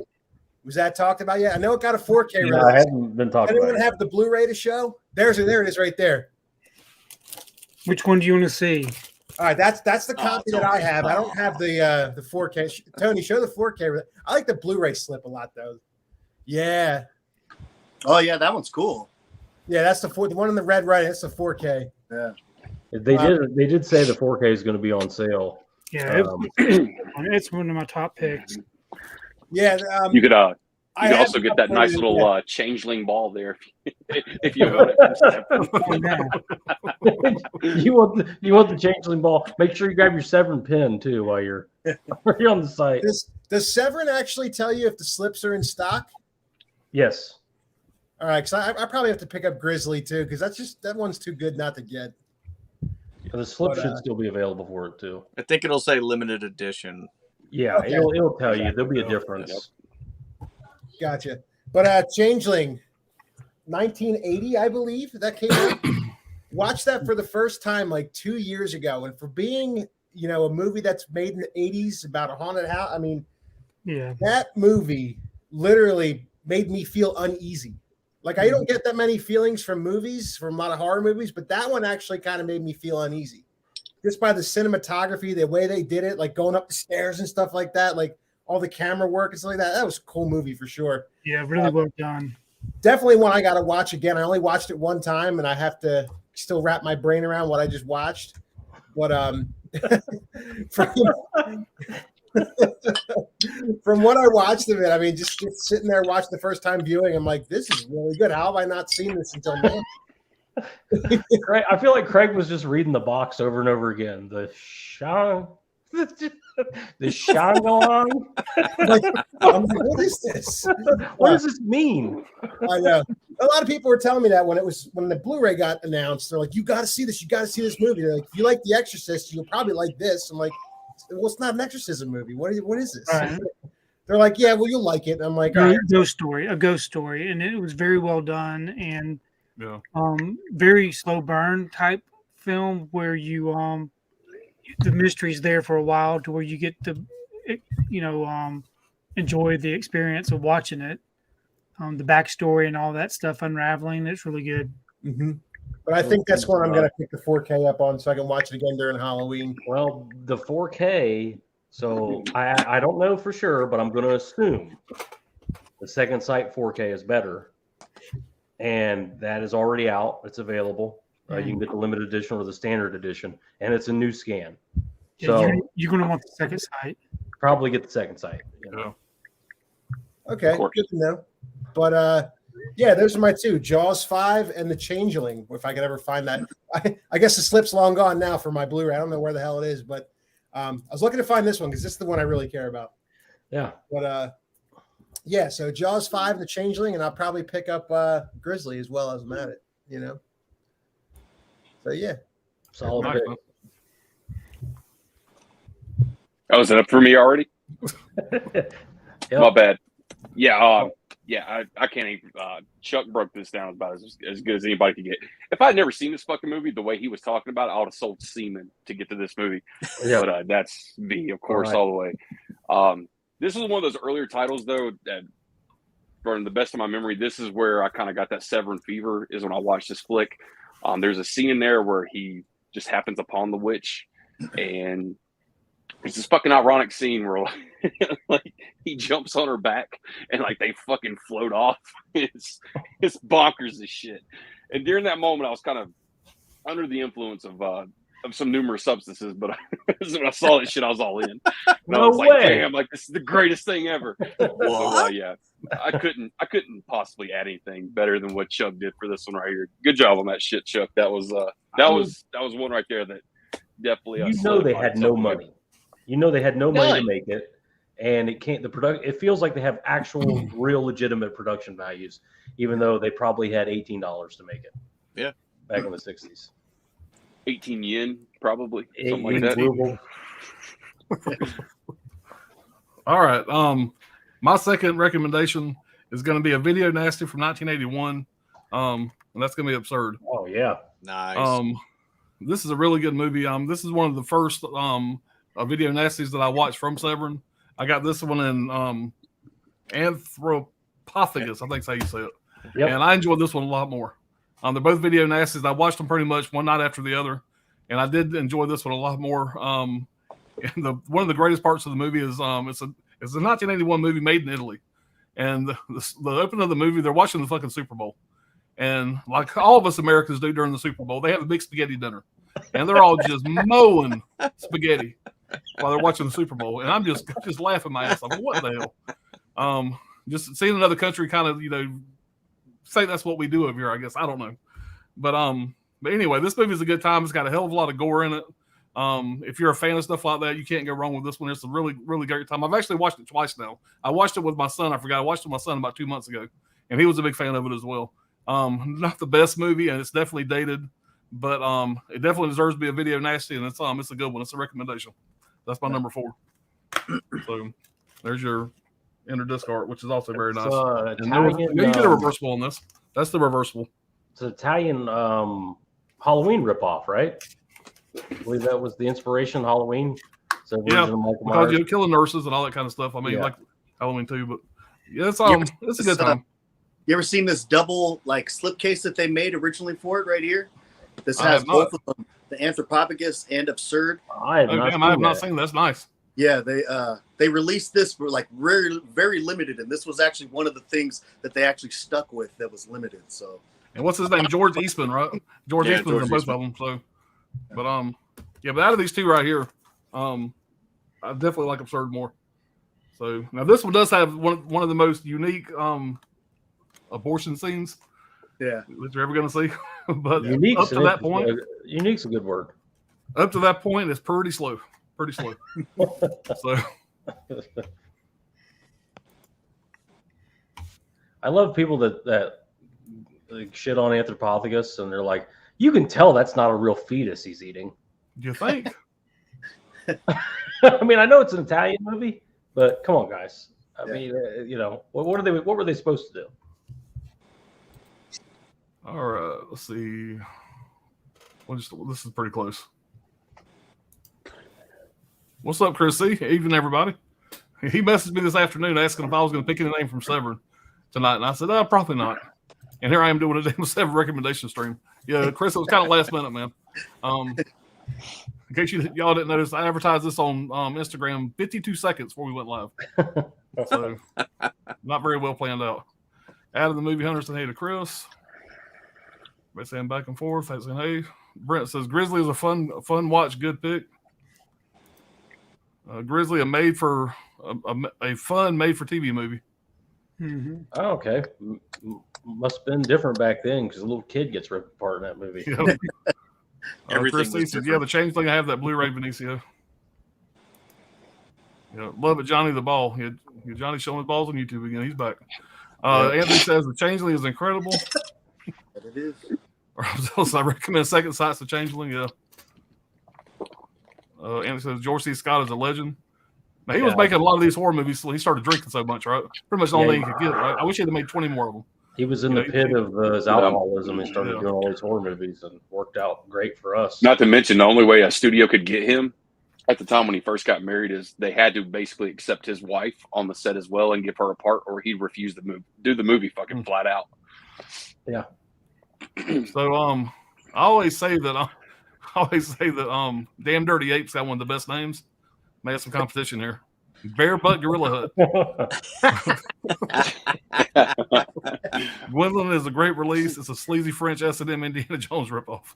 Was that talked about yet? I know it got a 4K Yeah, release. I haven't been talking Anyone about it. have the Blu-ray to show? There it is right there. Which one do you want to see? All right, that's the copy that I Tony. have. I don't have the 4K. Tony, show the 4K. I like the Blu-ray slip a lot though. Yeah, Oh yeah, that one's cool. yeah, that's the one in the red right. That's the 4K. Yeah. They did say the 4K is going to be on sale. Yeah, it's one of my top picks. Yeah, You could I you could have also get that nice uploaded little it. Changeling ball there if you own it. Oh, yeah. You want the changeling ball? Make sure you grab your Severin pin too while you're on the site. Does Severin actually tell you if the slips are in stock? Yes. All right, because I probably have to pick up Grizzly too, because that one's too good not to get. The slip But, should still be available for it too. I think it'll say limited edition. Yeah, Okay. it'll tell you. There'll be a difference. Gotcha. But Changeling, 1980, I believe that came out. Watched that for the first time like 2 years ago, and for being a movie that's made in the 80s about a haunted house, I mean, Yeah. that movie literally made me feel uneasy. Like I don't get that many feelings from movies, from a lot of horror movies, but that one actually kind of made me feel uneasy. Just by the cinematography, the way they did it, like going up the stairs and stuff like that, like all the camera work and stuff like that. That was a cool movie for sure. Yeah, really well done. Definitely one I got to watch again. I only watched it one time, and I have to still wrap my brain around what I just watched. But from what I watched of it, I mean, just sitting there watching the first time viewing, I'm like, this is really good. How have I not seen this until now? Craig, I feel like Craig was just reading the box over and over again. The Shang, the Shangalong. I'm like, what is this? What does this mean? I know. A lot of people were telling me that when the Blu-ray got announced, they're like, you got to see this. You got to see this movie. They're like, if you like The Exorcist, you'll probably like this. I'm like, well, it's not an exorcism movie. What is this? Right. They're like, yeah, well, you'll like it. And I'm like, all right. A ghost story, and it was very well done, and Yeah. very slow burn type film where you the mystery's there for a while to where you get to enjoy the experience of watching it, the backstory and all that stuff unraveling. It's really good. Mm-hmm. But I think that's one I'm going to pick the 4K up on so I can watch it again during Halloween. Well, the 4K. So I don't know for sure, but I'm going to assume the Second Sight 4K is better, and that is already out. It's available. You can get the limited edition or the standard edition, and it's a new scan. Yeah, So you're going to want the second sight. probably get the second sight. You know? Okay, Of course. good to know. But yeah, those are my two: Jaws 5 and The Changeling. If I could ever find that, I guess the slip's long gone now for my Blu-ray. I don't know where the hell it is, but I was looking to find this one because this is the one I really care about. Yeah. But yeah, so Jaws 5 and The Changeling, and I'll probably pick up Grizzly as well as I'm at it. You know. So yeah, Solid Nice, pick. man. Oh, is it up for me already? Yep. My bad. Yeah, I can't even. Chuck broke this down about as good as anybody could get. If I'd never seen this fucking movie, the way he was talking about it, I would have sold semen to get to this movie. Yeah. But that's me, of course, right. all the way. This is one of those earlier titles, though, that, from the best of my memory, this is where I kind of got that Severin fever. Is when I watched this flick. There's a scene in there where he just happens upon the witch, and it's this fucking ironic scene where like he jumps on her back and like they fucking float off. It's bonkers as shit. And during that moment, I was kind of under the influence of some numerous substances, but when I saw this shit, I was all in. And I No was like, way. damn, like this is the greatest thing ever. What? So, yeah, I couldn't possibly add anything better than what Chuck did for this one right here. Good job on that shit, Chuck. That was one right there that definitely. You know they solidified had no something. money. You know they had no money None. to make it, and it can't. It feels like they have actual, real, legitimate production values, even though they probably had $18 to make it. Yeah. Back in the 60s. 18 yen, probably something like 18 that. ruble. All right. My second recommendation is going to be a video nasty from 1981. And that's going to be absurd. Oh yeah. Nice. This is a really good movie. This is one of the first video nasties that I watched from Severin. I got this one in Anthropophagus, I think that's how you say it. Yep. And I enjoyed this one a lot more. They're both video nasties. I watched them pretty much one night after the other, and I did enjoy this one a lot more. And one of the greatest parts of the movie is it's a 1981 movie made in Italy, and the opening of the movie, they're watching the fucking Super Bowl, and like all of us Americans do during the Super Bowl, they have a big spaghetti dinner, and they're all just mowing spaghetti while they're watching the Super Bowl, and I'm just laughing my ass off. What the hell? Just seeing another country kind of say that's what we do over here, I guess. I don't know. But anyway, this movie is a good time. It's got a hell of a lot of gore in it. If you're a fan of stuff like that, you can't go wrong with this one. It's a really, really great time. I've actually watched it twice now. I watched it with my son. I forgot. I watched it with my son about 2 months ago, and he was a big fan of it as well. Not the best movie, and it's definitely dated, but it definitely deserves to be a video nasty, and it's a good one. It's a recommendation. That's my number 4. So there's your inner disc art, which is also very nice. Italian, you get a reversible on this. That's the reversible. It's an Italian Halloween ripoff, right? I believe that was the inspiration. Halloween. So Yeah, version of Michael because Myers. you're killing nurses and all that kind of stuff. I mean, Yeah. like Halloween too, but yeah, it's a good this, time. You ever seen this double like slipcase that they made originally for it right here? This I has have not. both of them, the Anthropophagus and Absurd. I have Oh, not damn, seen I have not that. seen that. That's nice. Yeah, they released this for like very, very limited, and this was actually one of the things that they actually stuck with that was limited. So, And what's his name? George Eastman, right? George Yeah, Eastman's in George both of them. So, but yeah, but out of these two right here, I definitely like Absurd more. So now this one does have one of the most unique abortion scenes yeah. that you're ever going to see. But Unique's up to that point, unique's a good word. up to that point, it's pretty slow. Pretty slow. So I love people that like, shit on Anthropophagus, and they're like, you can tell that's not a real fetus he's eating. do you think? I mean, I know it's an Italian movie, but come on, guys. I Yeah. mean, what were they supposed to do? All right, let's see. This is pretty close. What's up, Chris? See, evening, everybody. He messaged me this afternoon asking if I was going to pick any name from Severin tonight, and I said, probably not. And here I am doing a damn Severin recommendation stream. Yeah, Chris, it was kind of last minute, man. In case y'all didn't notice, I advertised this on Instagram 52 seconds before we went live. So, not very well planned out. Out of the movie Hunters and hey to Chris. Everybody saying back and forth. Saying hey. Brent says Grizzly is a fun watch, good pick. Grizzly, a fun made for TV movie. Mm-hmm. Oh, okay. Must have been different back then because a little kid gets ripped apart in that movie. Yeah. Everything Chris was says, yeah, different. the Changeling. I have that Blu-ray, Benicio. Yeah, love it, Johnny the Ball. Johnny showing his balls on YouTube again. He's back. Anthony says the Changeling is incredible. But it is. I recommend Second Sight's the Changeling. Yeah. Anthony says George C. Scott is a legend. Now he was making a lot of these horror movies when he started drinking so much, right? Pretty much the only thing he could get, right? I wish he'd have made 20 more of them. He was in the pit of his alcoholism and started doing all these horror movies and worked out great for us. Not to mention the only way a studio could get him at the time when he first got married is they had to basically accept his wife on the set as well and give her a part, or he'd refuse to do the movie fucking flat out. Yeah. So I always say that Damn Dirty Apes got one of the best names. May have some competition here. Bear Butt Gorilla Hut. Gwendolyn is a great release. It's a sleazy French S&M Indiana Jones ripoff.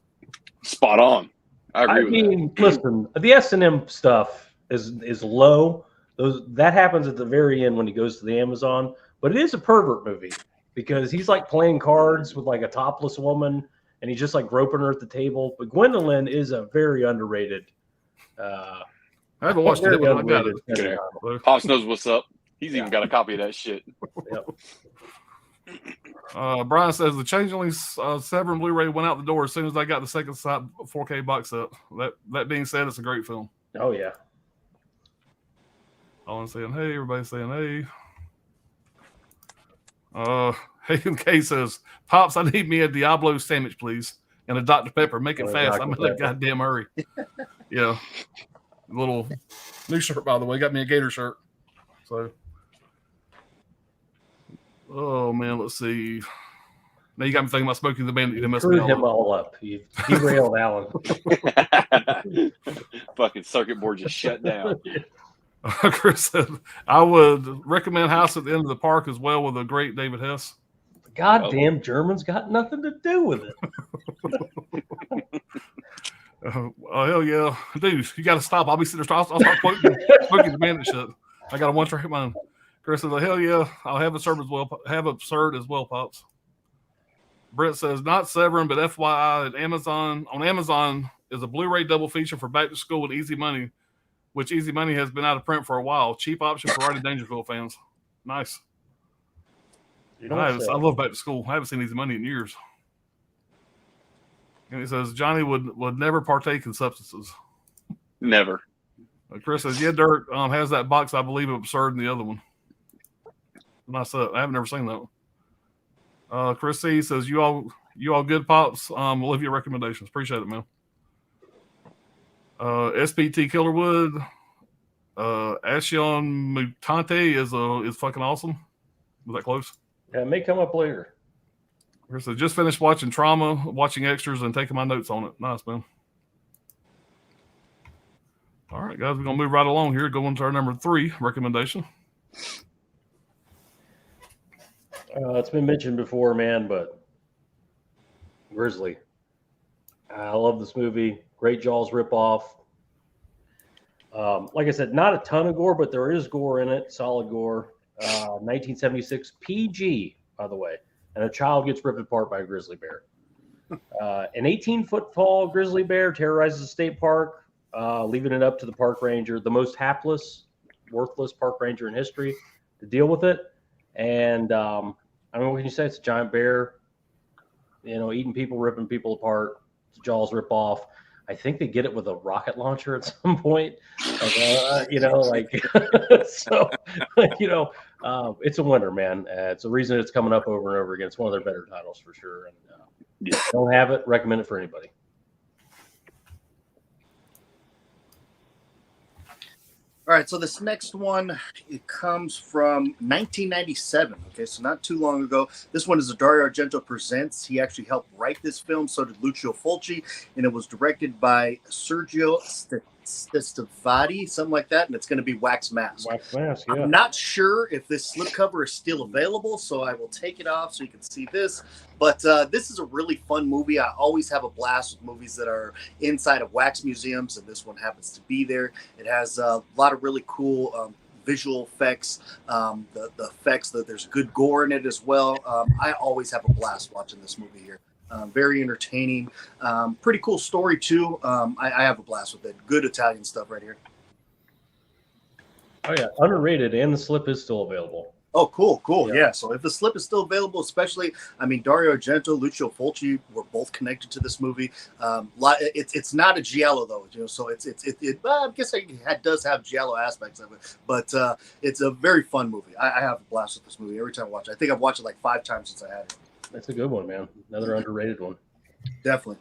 Spot on. I agree with that. Listen, the S&M stuff is low. That happens at the very end when he goes to the Amazon, but it is a pervert movie because he's like playing cards with like a topless woman and he's just like groping her at the table. But Gwendolyn is a very underrated. I haven't watched it, but I got it. Yeah. Pops knows what's up. He's even got a copy of that shit. Yep. Brian says the Changeling's Severin Blu-ray went out the door as soon as I got the Second Sight 4K box set. That being said, it's a great film. Oh yeah. All I'm saying, hey, everybody's saying, hey. Hayden K says, Pops, I need me a Diablo sandwich, please, and a Dr. Pepper. Make it fast. I'm in a goddamn hurry. Yeah. Little new shirt, by the way. Got me a Gator shirt. So, oh man, let's see. Now you got me thinking about Smokey the Bandit. You messed me him all up. He derailed Alan. Fucking circuit board just shut down. Chris said, I would recommend House at the End of the Park as well with a great David Hess. Goddamn Germans got nothing to do with it. Oh hell yeah, dude! You got to stop. I'll be sitting there. I'll start quoting the Bandit shit. I got a one-track mind. Chris says, "Hell yeah, I'll have absurd as well. Have absurd as well, pops." Brett says, "Not Severin, but FYI, at Amazon on Amazon is a Blu-ray double feature for Back to School with Easy Money, which Easy Money has been out of print for a while. Cheap option for Ride of Dangerfield fans. Nice. I love Back to School. I haven't seen Easy Money in years." And he says, Johnny would never partake in substances. Never. Chris says, yeah, Dirk has that box, I believe, of Absurd in the other one. Nice. I haven't never seen that one. Chris C says, you all good, Pops. We'll leave your recommendations. Appreciate it, man. SPT Killerwood. Ashion Mutante is fucking awesome. Was that close? Yeah, it may come up later. Chris says, just finished watching Trauma, watching extras, and taking my notes on it. Nice, man. All right, guys, we're going to move right along here. Going to our number 3 recommendation. It's been mentioned before, man, but Grizzly. I love this movie. Great Jaws ripoff. Like I said, not a ton of gore, but there is gore in it. Solid gore. 1976 PG, by the way. And a child gets ripped apart by a grizzly bear. An 18-foot tall grizzly bear terrorizes a state park, leaving it up to the park ranger, the most hapless, worthless park ranger in history, to deal with it. And I mean, what can you say? It's a giant bear, eating people, ripping people apart. It's a Jaws ripoff. I think they get it with a rocket launcher at some point. It's a winner, man. It's a reason it's coming up over and over again. It's one of their better titles for sure. And don't have it, recommend it for anybody. All right, so this next one, it comes from 1997. Okay, so not too long ago. This one is a Dario Argento Presents. He actually helped write this film. So did Lucio Fulci, and it was directed by Sergio Stavati, something like that, and it's going to be Wax Mask. Wax Mask, I'm not sure if this slipcover is still available, so I will take it off so you can see this. But this is a really fun movie. I always have a blast with movies that are inside of wax museums, and this one happens to be there. It has a lot of really cool visual effects, the effects that there's good gore in it as well. I always have a blast watching this movie here. Very entertaining, pretty cool story too. I have a blast with it. Good Italian stuff right here. Oh yeah, underrated, and The Slip is still available. Oh, cool. Yeah. Yeah. So if The Slip is still available, especially, I mean, Dario Argento, Lucio Fulci were both connected to this movie. It's not a giallo though, you know. So I guess it does have giallo aspects of it, but it's a very fun movie. I have a blast with this movie every time I watch it. I think I've watched it like 5 times since I had it. That's a good one, man. Another underrated one. Definitely.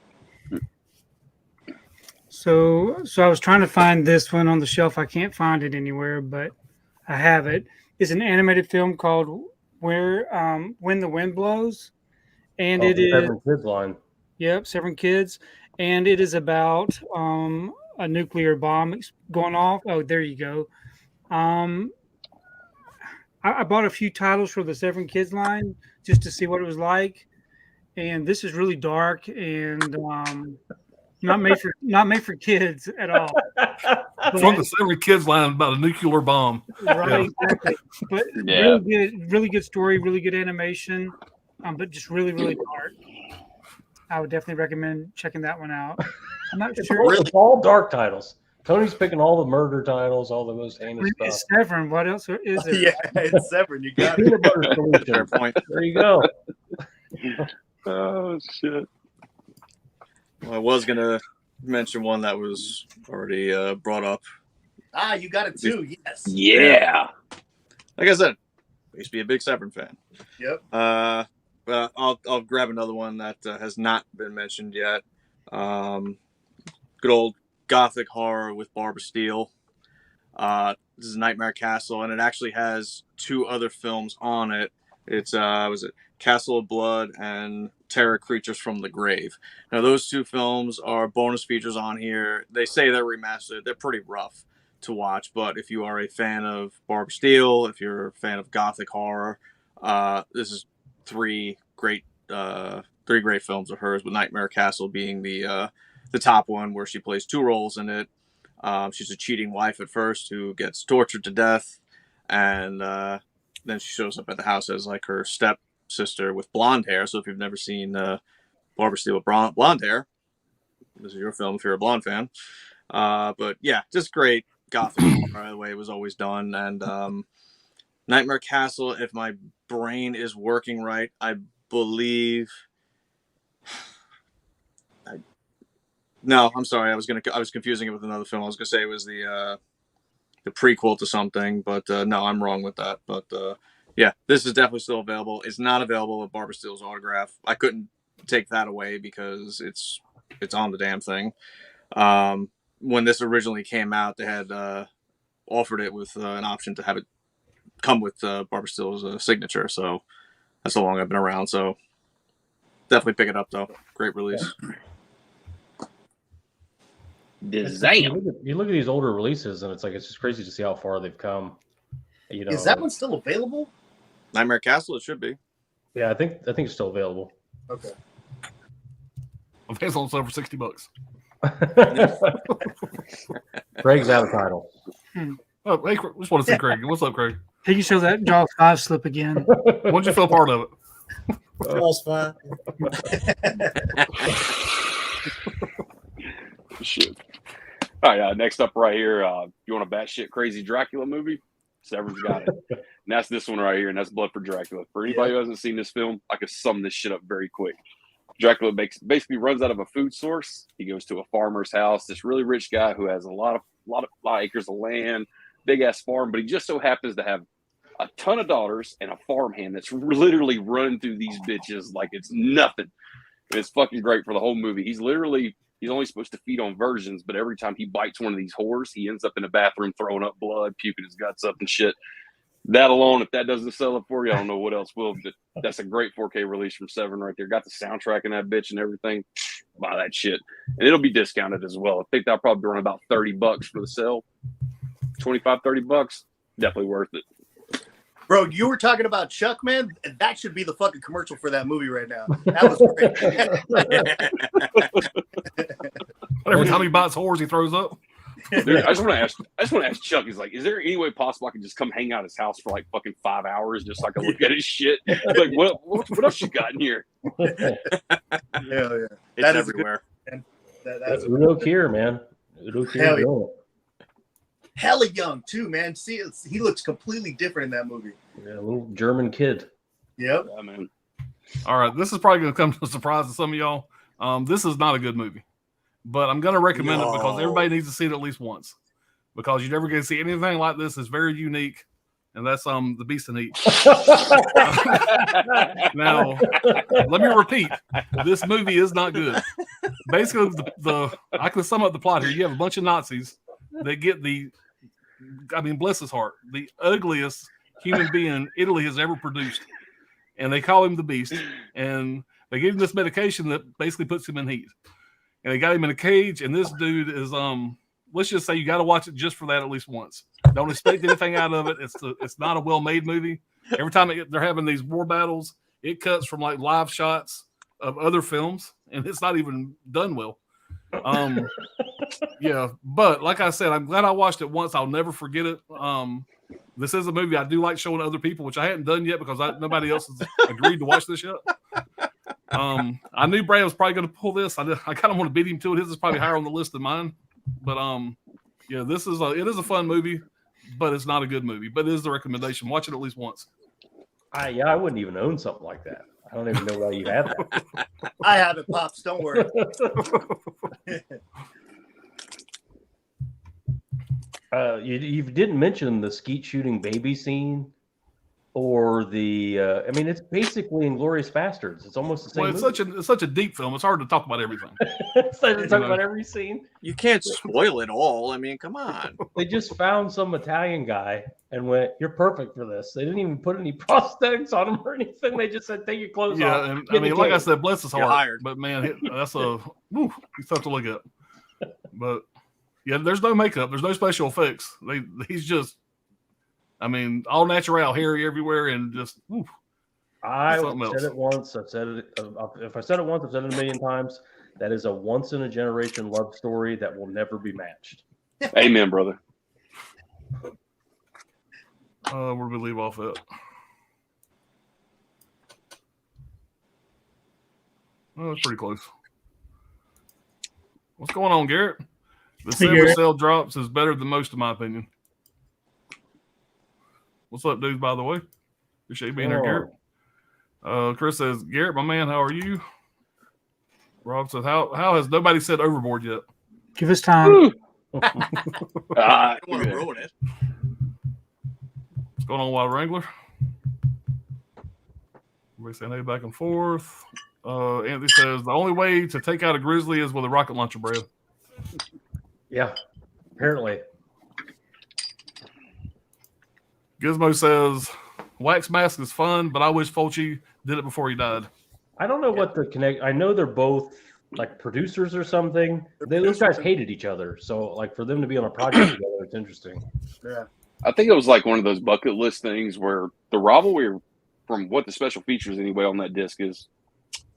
So I was trying to find this one on the shelf. I can't find it anywhere, but I have it. It's an animated film called When the Wind Blows, and it is Severin Kids line. Yep, Severin Kids, and it is about a nuclear bomb going off. Oh, there you go. I bought a few titles for the Severin Kids line just to see what it was like, and this is really dark and not made for kids at all. From the Severin Kids line about a nuclear bomb. Right, exactly. But really good story, really good animation, but just really dark. I would definitely recommend checking that one out. I'm not sure. It's all dark titles. Tony's picking all the murder titles, all the most heinous stuff. It's Severin. What else is it? Yeah, it's Severin. You got Peanut butter solution. Fair point. There you go. Oh shit. Well, I was gonna mention one that was already brought up. Ah, you got it too. Yes. Yeah. Like I said, I used to be a big Severin fan. Yep. But I'll grab another one that has not been mentioned yet. Good old gothic horror with Barbara Steele. This is Nightmare Castle, and it actually has 2 other films on it. It's was it Castle of Blood and Terror Creatures from the Grave. Now those 2 films are bonus features on here. They say they're remastered. They're pretty rough to watch, but if you are a fan of Barbara Steele, if you're a fan of gothic horror, this is 3 great films of hers, with Nightmare Castle being the top one, where she plays 2 roles in it. She's a cheating wife at first who gets tortured to death, and then she shows up at the house as like her stepsister with blonde hair. So if you've never seen Barbara Steele with blonde hair, this is your film if you're a blonde fan. But yeah, just great gothic horror, the way it was always done. And Nightmare Castle, if my brain is working right, I believe. No, I'm sorry. I was confusing it with another film. I was gonna say it was the prequel to something, but no, I'm wrong with that. But yeah, this is definitely still available. It's not available with Barbara Steele's autograph. I couldn't take that away because it's on the damn thing. When this originally came out, they had offered it with an option to have it come with Barbara Steele's signature. So that's how long I've been around. So definitely pick it up, though. Great release. You look at these older releases, and it's just crazy to see how far they've come. You know, Is that one still available? Nightmare Castle, it should be. Yeah, I think it's still available. Okay. Available over $60. Craig's out of title. Oh, hey, just want to see Craig. What's up, Craig? Can you show that Jaws 5 slip again? What'd you feel part of it? All's fine. Shit. All right, next up right here, you want a batshit crazy Dracula movie? Severin's got it. And that's this one right here, and that's Blood for Dracula. For anybody who hasn't seen this film, I can sum this shit up very quick. Dracula basically runs out of a food source. He goes to a farmer's house, this really rich guy who has a lot of acres of land, big ass farm, but he just so happens to have a ton of daughters and a farmhand that's literally running through these bitches like it's nothing. And it's fucking great for the whole movie. He's only supposed to feed on virgins, but every time he bites one of these whores, he ends up in the bathroom throwing up blood, puking his guts up and shit. That alone, if that doesn't sell it for you, I don't know what else will. But that's a great 4K release from Severin right there. Got the soundtrack in that bitch and everything. Buy that shit. And it'll be discounted as well. I think that'll probably run about $30 for the sale. $25, $30. Definitely worth it. Bro, you were talking about Chuck, man. That should be the fucking commercial for that movie right now. That was great. Every time he bites whores, he throws up. Dude, I just want to ask Chuck. He's like, is there any way possible I can just come hang out at his house for like fucking 5 hours just so I can look at his shit? Like, what else you got in here? Yeah. It's That is everywhere. That's Udo Kier, man. Udo Kier. Hell yeah. brilliant. hella young too, man. See, he looks completely different in that movie. Yeah, a little German kid. Yep. Yeah, man. All right, this is probably going to come to a surprise to some of y'all. This is not a good movie, but I'm going to recommend it because everybody needs to see it at least once, because you're never going to see anything like this. It's very unique, and that's The Beast in Heat. Now, let me repeat: this movie is not good. Basically, I can sum up the plot here. You have a bunch of Nazis that get bless his heart, the ugliest human being Italy has ever produced, and they call him the Beast, and they give him this medication that basically puts him in heat, and they got him in a cage, and this dude is let's just say you got to watch it just for that at least once. Don't expect anything out of it. It's not a well-made movie. Every time they're having these war battles, it cuts from like live shots of other films, and it's not even done well. Yeah, but like I said, I'm glad I watched it once. I'll never forget it. This is a movie I do like showing to other people, which I hadn't done yet because nobody else has agreed to watch this yet. I knew Brad was probably going to pull this. I kind of want to beat him to it. His is probably higher on the list than mine. But yeah, it is a fun movie, but it's not a good movie. But it is the recommendation. Watch it at least once. I wouldn't even own something like that. I don't even know why you have that. I have it, Pops. Don't worry. You didn't mention the skeet shooting baby scene, or the. It's basically Inglourious Bastards. It's almost the same. Well, it's such a deep film. It's hard to talk about everything. It's hard to talk about every scene. You can't spoil it all. I mean, come on. They just found some Italian guy and went, "You're perfect for this." They didn't even put any prosthetics on him or anything. They just said, "Take your clothes off." Yeah, and I mean, like I said, bless his You're heart. hired. But man, that's he's tough to look at. But yeah, there's no makeup, there's no special effects. He's just, all natural, hairy everywhere, and just. I said it once. I've said it. If I said it once, I've said it a million times. That is a once in a generation love story that will never be matched. Amen, brother. Where do we leave off at? Oh, it's pretty close. What's going on, Garrett? The Severin cell drops is better than most, in my opinion. What's up, dudes, by the way? Appreciate you being here, Garrett. Chris says, Garrett, my man, how are you? Rob says, how has nobody said overboard yet? Give us time. I don't want to ruin it. What's going on, Wild Wrangler? Everybody saying hey back and forth. Anthony says, the only way to take out a grizzly is with a rocket launcher, Brad. Yeah, apparently. Gizmo says, Wax Mask is fun, but I wish Fulci did it before he died. I don't know what the connect. I know they're both like producers or something. Those guys hated each other, so like for them to be on a project together, it's interesting. Yeah. I think it was like one of those bucket list things where the rivalry, from what the special features anyway on that disc is,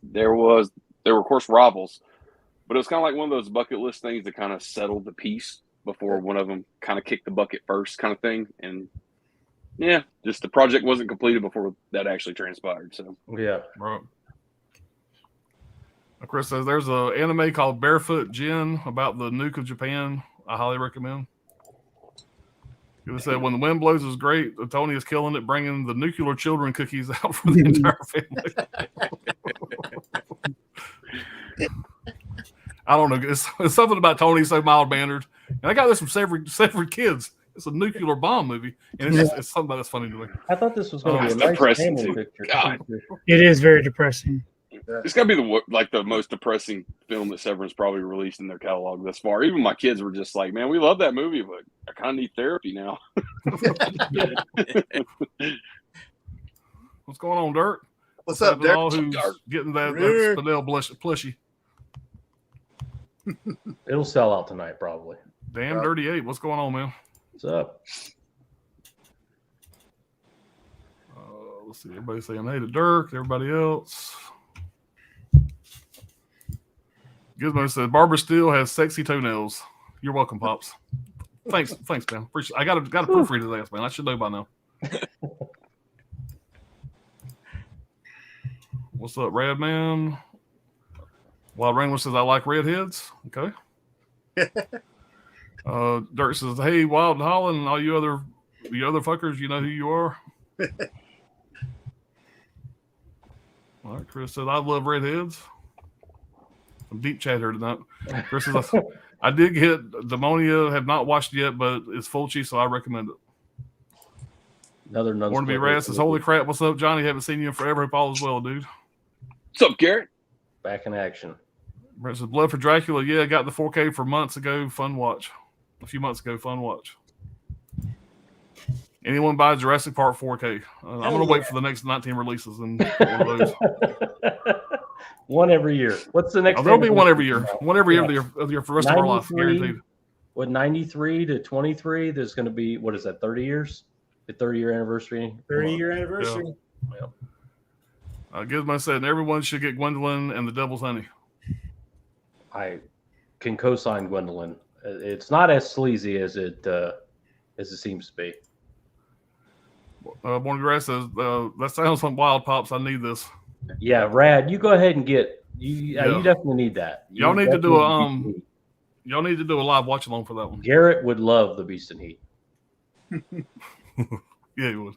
there were of course rivals, but it was kind of like one of those bucket list things that kind of settled the peace before one of them kind of kicked the bucket first, kind of thing. And yeah, just the project wasn't completed before that actually transpired. So yeah, right. Chris says there's an anime called Barefoot Gin about the nuke of Japan. I highly recommend. He said when the wind blows is great. Tony is killing it, bringing the nuclear children cookies out for the entire family. I don't know. It's something about Tony so mild mannered, and I got this from Severin Kids. It's a nuclear bomb movie, and it's something that's funny to me. I thought this was going to be a nice depressing family too. picture. God. It is very depressing. It's got to be the most depressing film that Severin's probably released in their catalog thus far. Even my kids were just like, "Man, we love that movie, but I kind of need therapy now." What's going on, Dirk? What's up, Dirk? Who's getting that Spinell plushie? It'll sell out tonight, probably. Damn, Dirty 8. What's going on, man? What's up? let's see. Everybody saying hey to Dirk. Everybody else. Gizmo says Barbara Steele has sexy toenails. You're welcome, Pops. Thanks, man. Appreciate. I got to proofread his ass, man. I should know by now. What's up, Red Man? Wild Wrangler says I like redheads. Okay. Dirk says, hey, Wild Holland and all you other fuckers, you know who you are. All right, Chris said I love redheads. Some deep chat here tonight. Chris says I did get Demonia, have not watched it yet, but it's Fulci, so I recommend it. Another nun's Born to be Raz says, holy crap, what's up, Johnny? Haven't seen you in forever. Hope all is well, dude. What's up, Garrett? Back in action. Brent says, Blood for Dracula. Yeah, got the 4K for months ago. Fun watch. A few months ago, fun watch. Anyone buy Jurassic Park 4K? I'm going to wait for the next 19 releases and one of those. One every year. What's the next? There'll be one every year. One every year for the rest of our life, 93 guaranteed. With 93 to 23, there's going to be, what is that, 30 years? The 30-year anniversary? 30-year anniversary. Yeah. Gizmo said, everyone should get Gwendolyn and the Devil's Honey. I can co-sign Gwendolyn. It's not as sleazy as it seems to be. Born Grass says, that sounds like Wild Pops. I need this. Yeah, Rad, you go ahead and get you definitely need that. Y'all need to do a live watch along for that one. Garrett would love the Beast in Heat. Yeah, he would.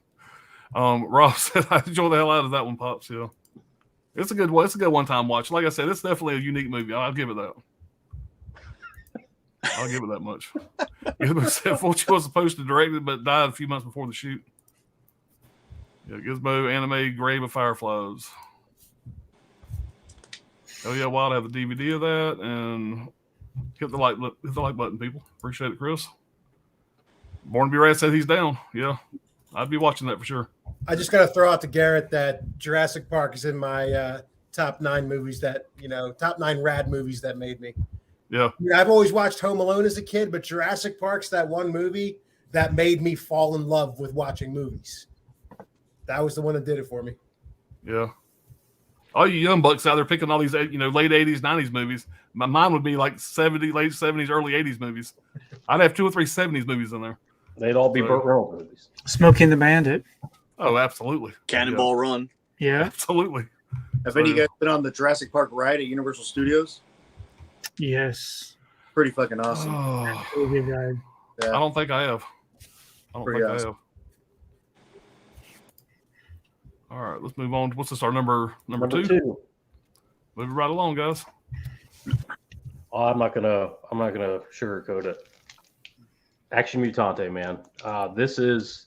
Ross said I enjoy the hell out of that one, Pops. Yeah. It's a good one-time watch. Like I said, it's definitely a unique movie. I'll give it that. I'll give it that much. Gizmo said Fulci was supposed to direct it, but died a few months before the shoot. Yeah, Gizmo anime Grave of Fireflies. Oh yeah, Wild have the DVD of that, and hit the like button, people. Appreciate it, Chris. Born to be Rat said he's down. Yeah, I'd be watching that for sure. I just got to throw out to Garrett that Jurassic Park is in my top 9 movies top 9 rad movies that made me. Yeah. I've always watched Home Alone as a kid, but Jurassic Park's that one movie that made me fall in love with watching movies. That was the one that did it for me. Yeah. All you young bucks out there picking all these, late 80s, 90s movies. Mine would be like late 70s, early 80s movies. I'd have 2 or 3 70s movies in there. They'd all be Burt Reynolds movies. Smokey and the Bandit. Oh, absolutely. Cannonball Run. Yeah. Absolutely. Have any of you guys been on the Jurassic Park ride at Universal Studios? Yes. Pretty fucking awesome. Oh, Really good ride. Yeah. I don't think I have. Pretty awesome. All right, let's move on. What's this? Our number 2? Two. Move it right along, guys. Oh, I'm not gonna sugarcoat it. Action Mutante, man. This is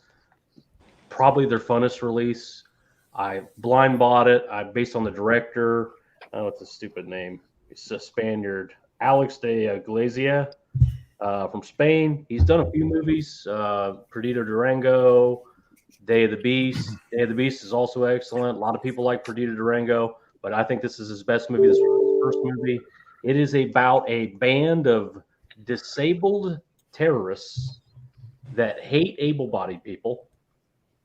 probably their funnest release. I blind bought it. Based on the director. Oh, it's a stupid name. It's a Spaniard, Alex de Iglesia, from Spain. He's done a few movies. Perdido Durango, Day of the Beast. Day of the Beast is also excellent. A lot of people like Perdido Durango, but I think this is his best movie. This is his first movie. It is about a band of disabled terrorists that hate able-bodied people,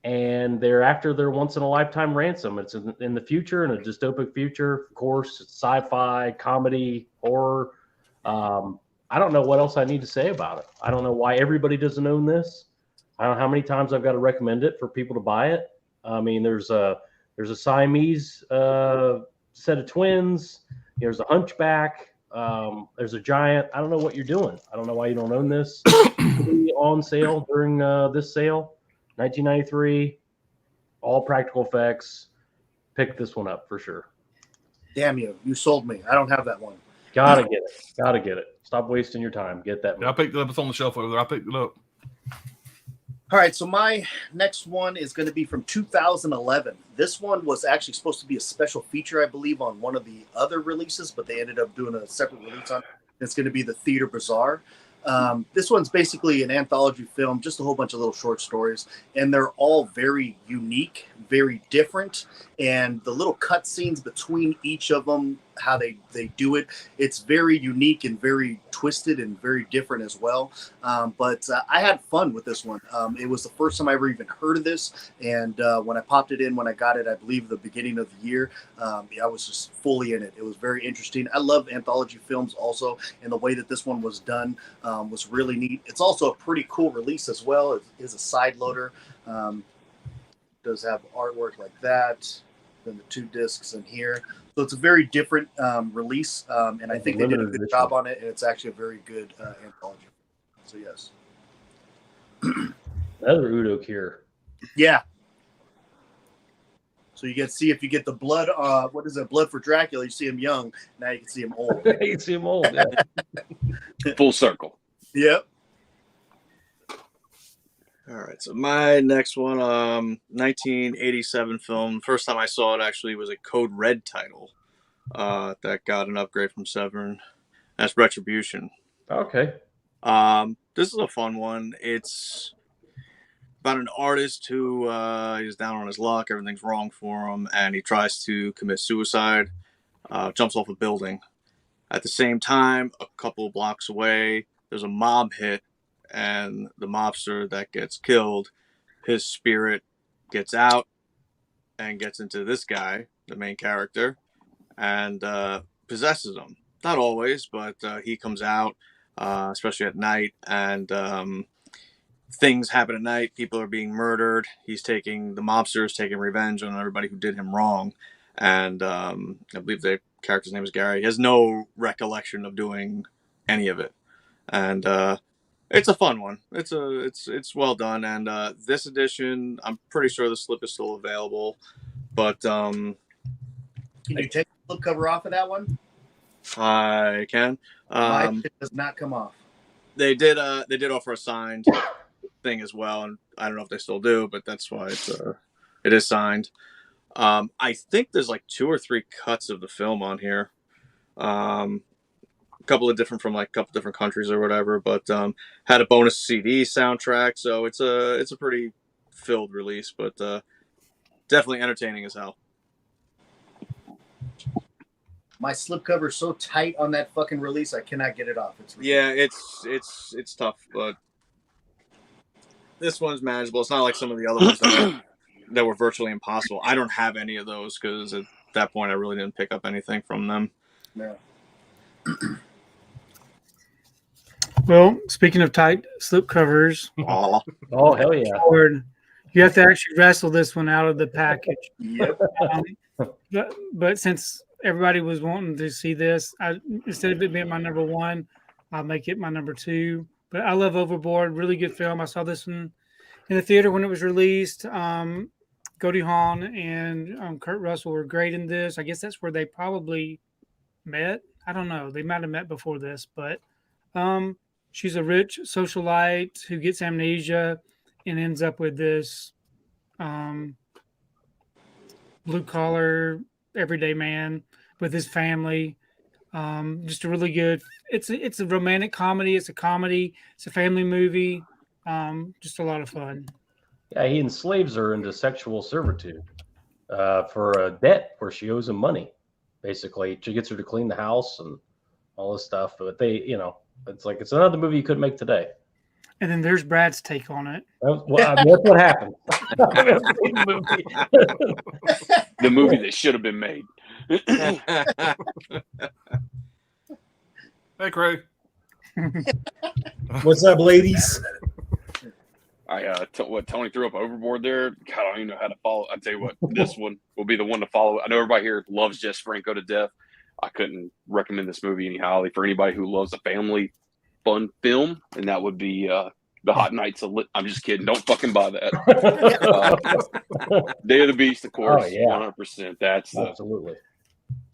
and they're after their once-in-a-lifetime ransom. It's in the future, in a dystopic future. Of course, it's sci-fi, comedy, horror. I don't know what else I need to say about it. I don't know why everybody doesn't own this. I don't know how many times I've got to recommend it for people to buy it. I mean, there's a Siamese set of twins. There's a hunchback. There's a giant. I don't know what you're doing. I don't know why you don't own this. On sale during this sale, 1993, all practical effects. Pick this one up for sure. Damn you sold me. I don't have that one. Gotta get it. Stop wasting your time. Get that. Yeah, I picked it up. It's on the shelf over there. I picked it up. All right, so my next one is going to be from 2011. This one was actually supposed to be a special feature, I believe, on one of the other releases, but they ended up doing a separate release on it. It's going to be the Theater Bazaar. This one's basically an anthology film, just a whole bunch of little short stories, and they're all very unique, very different, and the little cut scenes between each of them how they do it. It's very unique and very twisted and very different as well. But I had fun with this one. It was the first time I ever even heard of this, and when I popped it in, when I got it, I believe the beginning of the year, I was just fully in it. It was very interesting. I love anthology films also, and the way that this one was done was really neat. It's also a pretty cool release as well. It is a side loader. Does have artwork like that. Then the 2 discs in here. So it's a very different release, and I think they did a good job on it, and it's actually a very good anthology. So yes. Another Udo Kier. Yeah. So you get to see if you get the blood. What is it? Blood for Dracula. You see him young. Now you can see him old. You can see him old. Yeah. Full circle. Yep. All right, so my next one, 1987 film. First time I saw it actually was a Code Red title that got an upgrade from Severin. That's Retribution. Okay. This is a fun one. It's about an artist who he's down on his luck. Everything's wrong for him, and he tries to commit suicide. Jumps off a building. At the same time, a couple blocks away, there's a mob hit. And the mobster that gets killed, his spirit gets out and gets into this guy, the main character, and possesses him. Not always, but he comes out, especially at night, and things happen at night. People are being murdered. The mobster is taking revenge on everybody who did him wrong. And I believe the character's name is Gary. He has no recollection of doing any of it. And it's a fun one. It's well done, and this edition, I'm pretty sure the slip is still available. But can you take the slip cover off of that one? I can. My shit does not come off. They did offer a signed thing as well, and I don't know if they still do, but that's why it is signed. I think there's like 2 or 3 cuts of the film on here. Couple of different from like a couple different countries or whatever, but had a bonus CD soundtrack, so it's a pretty filled release, but definitely entertaining as hell. My slipcover is so tight on that fucking release, I cannot get it off. Yeah, it's tough, but this one's manageable. It's not like some of the other ones that were virtually impossible. I don't have any of those because at that point I really didn't pick up anything from them. Yeah. Well, speaking of tight slip covers, Oh, hell yeah. You have to actually wrestle this one out of the package. Yep. But since everybody was wanting to see this, instead of it being my number 1, I'll make it my number 2. But I love Overboard. Really good film. I saw this one in the theater when it was released. Goldie Hawn and Kurt Russell were great in this. I guess that's where they probably met. I don't know. They might have met before this, but she's a rich socialite who gets amnesia and ends up with this blue-collar, everyday man with his family. Just a really good. It's a romantic comedy. It's a comedy. It's a family movie. Just a lot of fun. Yeah, he enslaves her into sexual servitude for a debt where she owes him money. Basically, she gets her to clean the house and all this stuff. But it's another movie you couldn't make today. And then there's Brad's take on it. Well, that's what happened. The movie that should have been made. Hey, Craig. What's up, ladies? What Tony threw up Overboard there. God, I don't even know how to follow. I tell you what, this one will be the one to follow. I know everybody here loves Jess Franco to death. I couldn't recommend this movie any highly for anybody who loves a family fun film, and that would be The Hot Nights of Lit. I'm just kidding. Don't fucking buy that. Day of the Beast, of course. Oh, yeah. 100%. That's absolutely.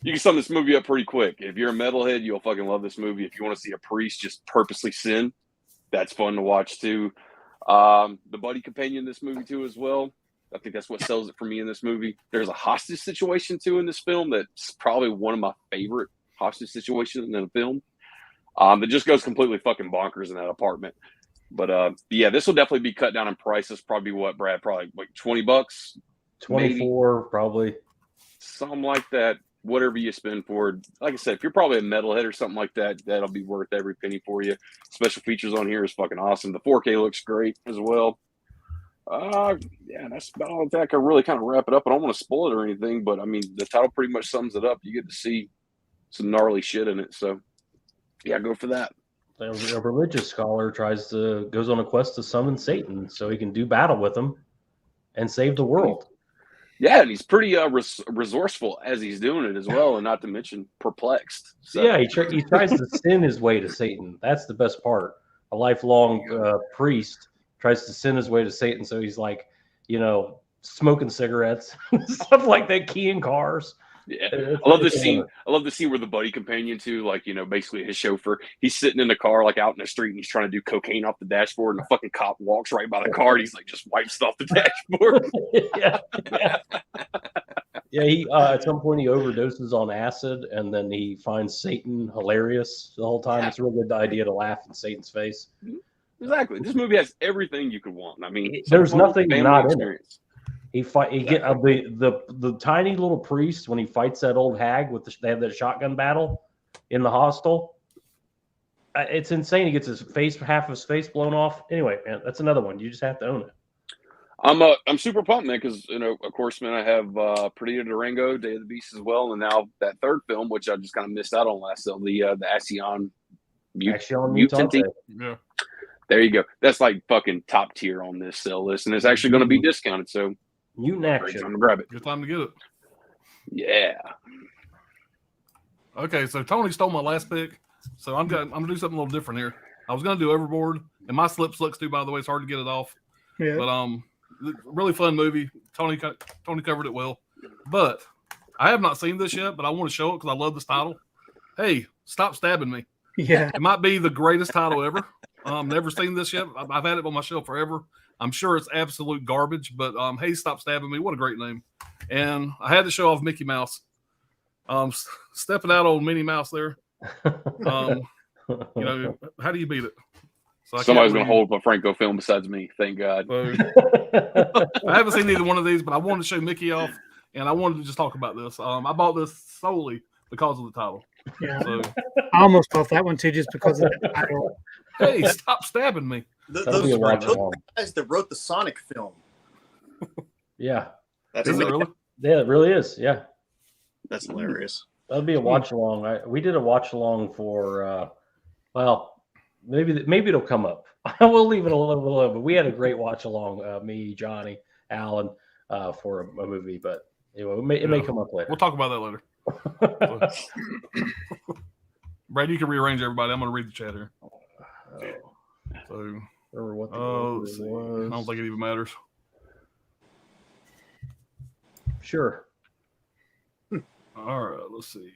You can sum this movie up pretty quick. If you're a metalhead, you'll fucking love this movie. If you want to see a priest just purposely sin, that's fun to watch too. The buddy companion in this movie too as well. I think that's what sells it for me in this movie. There's a hostage situation too in this film that's probably one of my favorite hostage situations in a film. That just goes completely fucking bonkers in that apartment. But yeah, this will definitely be cut down in prices. Probably what, Brad? Probably like $20, 24, maybe. Probably something like that. whatever you spend for it. Like I said, if you're probably a metalhead or something like that, that'll be worth every penny for you. Special features on here is fucking awesome. The 4K looks great as well. Yeah, that's about all I can really kind of wrap it up. I don't want to spoil it or anything, but I mean, the title pretty much sums it up. You get to see some gnarly shit in it. So, yeah, go for that. A religious scholar goes on a quest to summon Satan so he can do battle with him and save the world. Yeah, and he's pretty resourceful as he's doing it as well, and not to mention perplexed. So. Yeah, he tries to sin his way to Satan. That's the best part. A lifelong priest tries to sin his way to Satan, so he's like, smoking cigarettes, stuff like that, keying cars. Yeah, I love the scene. I love the scene where the buddy companion too, like basically his chauffeur. He's sitting in the car, like out in the street, and he's trying to do cocaine off the dashboard, and the fucking cop walks right by the car, and he's like just wipes it off the dashboard. Yeah. He at some point he overdoses on acid, and then he finds Satan hilarious the whole time. Yeah. It's a really good idea to laugh in Satan's face. Exactly. This movie has everything you could want. I mean, there's nothing not in it. He get the tiny little priest when he fights that old hag they have that shotgun battle in the hostel. It's insane. He gets half of his face blown off. Anyway, man, that's another one. You just have to own it. I'm super pumped, man, because of course, man, I have Perdita Durango, Day of the Beast as well, and now that third film, which I just kind of missed out on last, the Axion Mutante. Yeah. There you go. That's like fucking top tier on this sale list, and it's actually going to be discounted. So. Mutant Action. Time to grab it. Good time to get it. Yeah. Okay, so Tony stole my last pick, so I'm gonna do something a little different here. I was gonna do Overboard, and my slip sucks too. By the way, it's hard to get it off. Yeah. But really fun movie. Tony covered it well. But I have not seen this yet, but I want to show it because I love this title. Hey, Stop Stabbing Me. Yeah. It might be the greatest title ever. Never seen this yet. I've had it on my shelf forever. I'm sure it's absolute garbage, but hey, Stop Stabbing Me. What a great name. And I had to show off Mickey Mouse. Stepping out on Minnie Mouse there. How do you beat it? So somebody's going to hold a Franco film besides me. Thank God. So, I haven't seen either one of these, but I wanted to show Mickey off, and I wanted to just talk about this. I bought this solely because of the title. Yeah. So, I almost bought that one too, just because of the title. Hey, stop stabbing me. Those guys that wrote the Sonic film. Yeah. That's is it really? Yeah, it really is. Yeah. That's hilarious. That'll be a watch along. We did a watch along for, maybe it'll come up. We'll leave it a little alone. But we had a great watch along, me, Johnny, Alan, for a movie. But it may come up later. We'll talk about that later. Brad, you can rearrange everybody. I'm going to read the chat here. So, what was. I don't think it even matters. Sure. All right, let's see.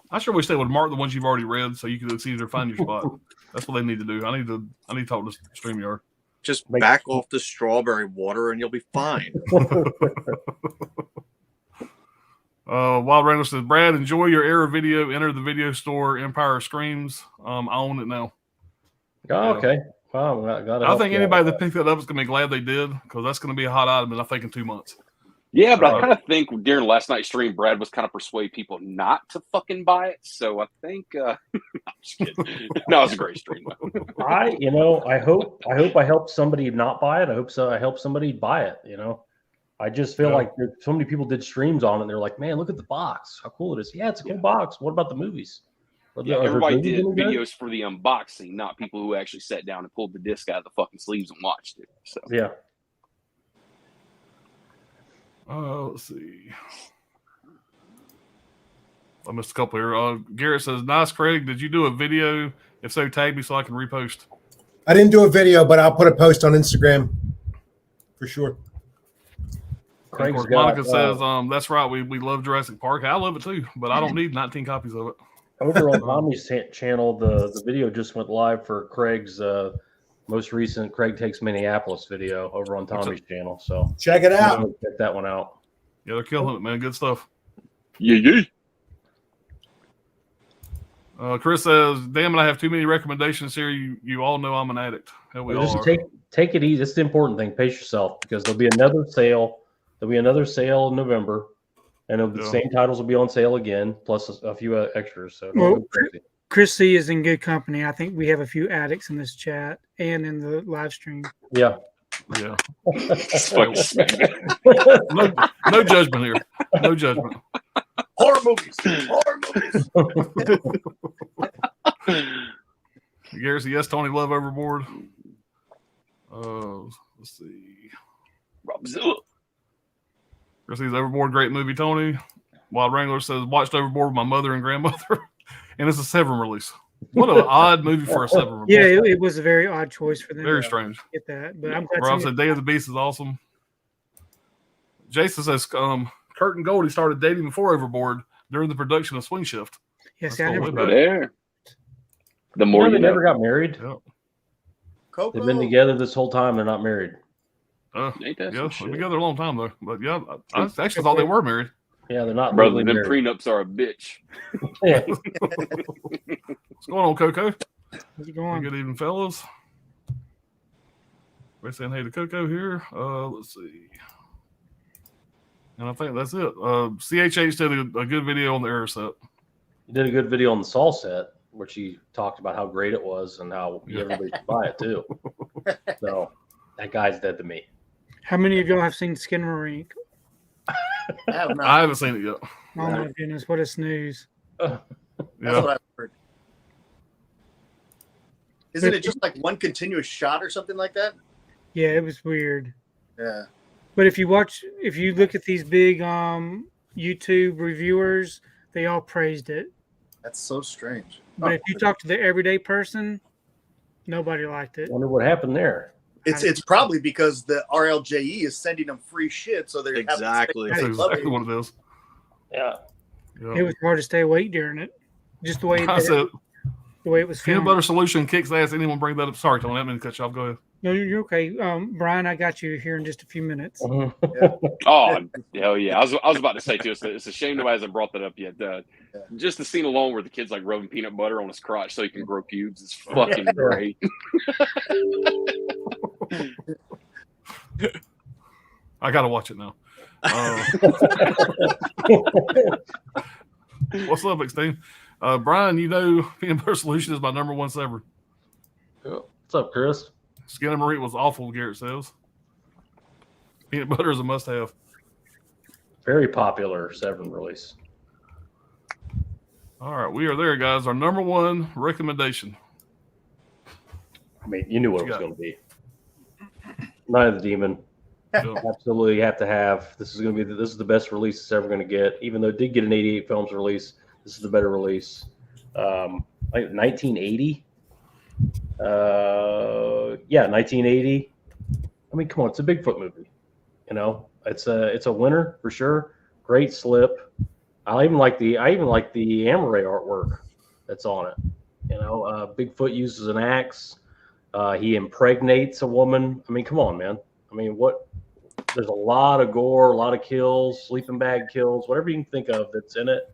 I sure wish they would mark the ones you've already read so it's easier to find your spot. That's what they need to do. I need to talk to StreamYard. Just back off the strawberry water and you'll be fine. Wild Randall says, Brad, enjoy your era video. Enter the video store, Empire Screams. I own it now. Oh, okay. Wow, I think anybody that picked that up is going to be glad they did because that's going to be a hot item in, I think, in 2 months. Yeah, but I kind of think during last night's stream, Brad was kind of persuade people not to fucking buy it. So I think, I'm just kidding. No, it was a great stream. I hope I helped somebody not buy it. I help somebody buy it. I just feel like so many people did streams on it. And they're like, man, look at the box. How cool it is. Yeah, it's a cool box. What about the movies? Everybody did videos for the unboxing, not people who actually sat down and pulled the disc out of the fucking sleeves and watched it. So yeah. Let's see. I missed a couple here. Garrett says, nice, Craig. Did you do a video? If so, tag me so I can repost. I didn't do a video, but I'll put a post on Instagram for sure. Monica says, that's right. We love Jurassic Park. I love it too, but I don't need 19 copies of it. Over on Tommy's channel, the video just went live for Craig's most recent Craig Takes Minneapolis video over on Tommy's channel. So check it out. Check that one out. Yeah, they're killing it, man. Good stuff. Yeah. Chris says, damn it, I have too many recommendations here. You all know I'm an addict. Hell, we all are. Take it easy. It's the important thing. Pace yourself because there'll be another sale. There'll be another sale in November. And the Yeah. same titles will be on sale again, plus a few extras. So Well, don't go crazy. Chris C is in good company. I think we have a few addicts in this chat and in the live stream. Yeah. Yeah. It's fucking stupid. No judgment here. No judgment. Horror movies. Horror movies. Garrison, yes, Tony, love Overboard. Let's see. Robzilla. Garcia's Overboard, great movie, Tony. Wild Wrangler says, watched Overboard with my mother and grandmother. And it's a Severin release. What an odd movie for a Severin release. Yeah, it was a very odd choice for them. Very to strange. get that, but I'm glad. Rob somebody- said Day of the Beast is awesome. Jason says Kurt and Goldie started dating before Overboard during the production of Swing Shift. Yes, That's I the never. way But back. there. The You more know, you they never know. got married. Yeah. Coco. They've been together this whole time. They're not married. Ain't that Yeah, some they've shit? been together a long time though. But yeah, I actually thought they were married. Yeah, they're not. Brother, legally them married. prenups are a bitch. Yeah. What's going on, Coco? How's it going? Good evening, fellas. We're saying hey to Coco here. Let's see. And I think that's it. CHH did a good video on the air set. He did a good video on the Saw set, which he talked about how great it was and how everybody should buy it too. So that guy's dead to me. How many of y'all have seen Skinamarink? I have not. I haven't seen it yet. Oh my goodness, what a snooze! That's Yeah. what I've heard. Isn't it just like one continuous shot or something like that? Yeah, it was weird. Yeah. But if you look at these big YouTube reviewers, they all praised it. That's so strange. But if you talk to the everyday person, nobody liked it. Wonder what happened there. It's probably because the RLJE is sending them free shit, so they're Exactly. That's They love exactly it. what it is. Yeah. Yeah. It was hard to stay awake during it. Just the way I said, the way it was peanut filmed. butter solution kicks ass. Anyone bring that up? Sorry, Tony, I didn't mean to cut you off. Go ahead. No, you're okay. Brian, I got you here in just a few minutes. Mhm. Oh, hell yeah. I was about to say, too, it's a shame nobody hasn't brought that up yet. Just the scene alone where the kid's like rubbing peanut butter on his crotch so he can grow pubes is fucking great. I got to watch it now. What's up, Extreme? Brian, you know peanut butter solution is my number one Severin. What's up, Chris? Skinamarink was awful, Garrett says. Peanut butter is a must-have. Very popular Severin release. All right, we are there, guys. Our number one recommendation. I mean, you knew what it was got? going to be. Night of the Demon. Yeah. Absolutely have to have. This is going to be. This is the best release it's ever going to get. Even though it did get an 88 films release, this is the better release. Like 1980. Yeah, 1980. I mean, come on, it's a Bigfoot movie. You know, it's a winner for sure. Great slip. I even like the Amaray artwork that's on it. You know, Bigfoot uses an axe. He impregnates a woman. I mean, come on, man. I mean, what? There's a lot of gore, a lot of kills, sleeping bag kills, whatever you can think of that's in it.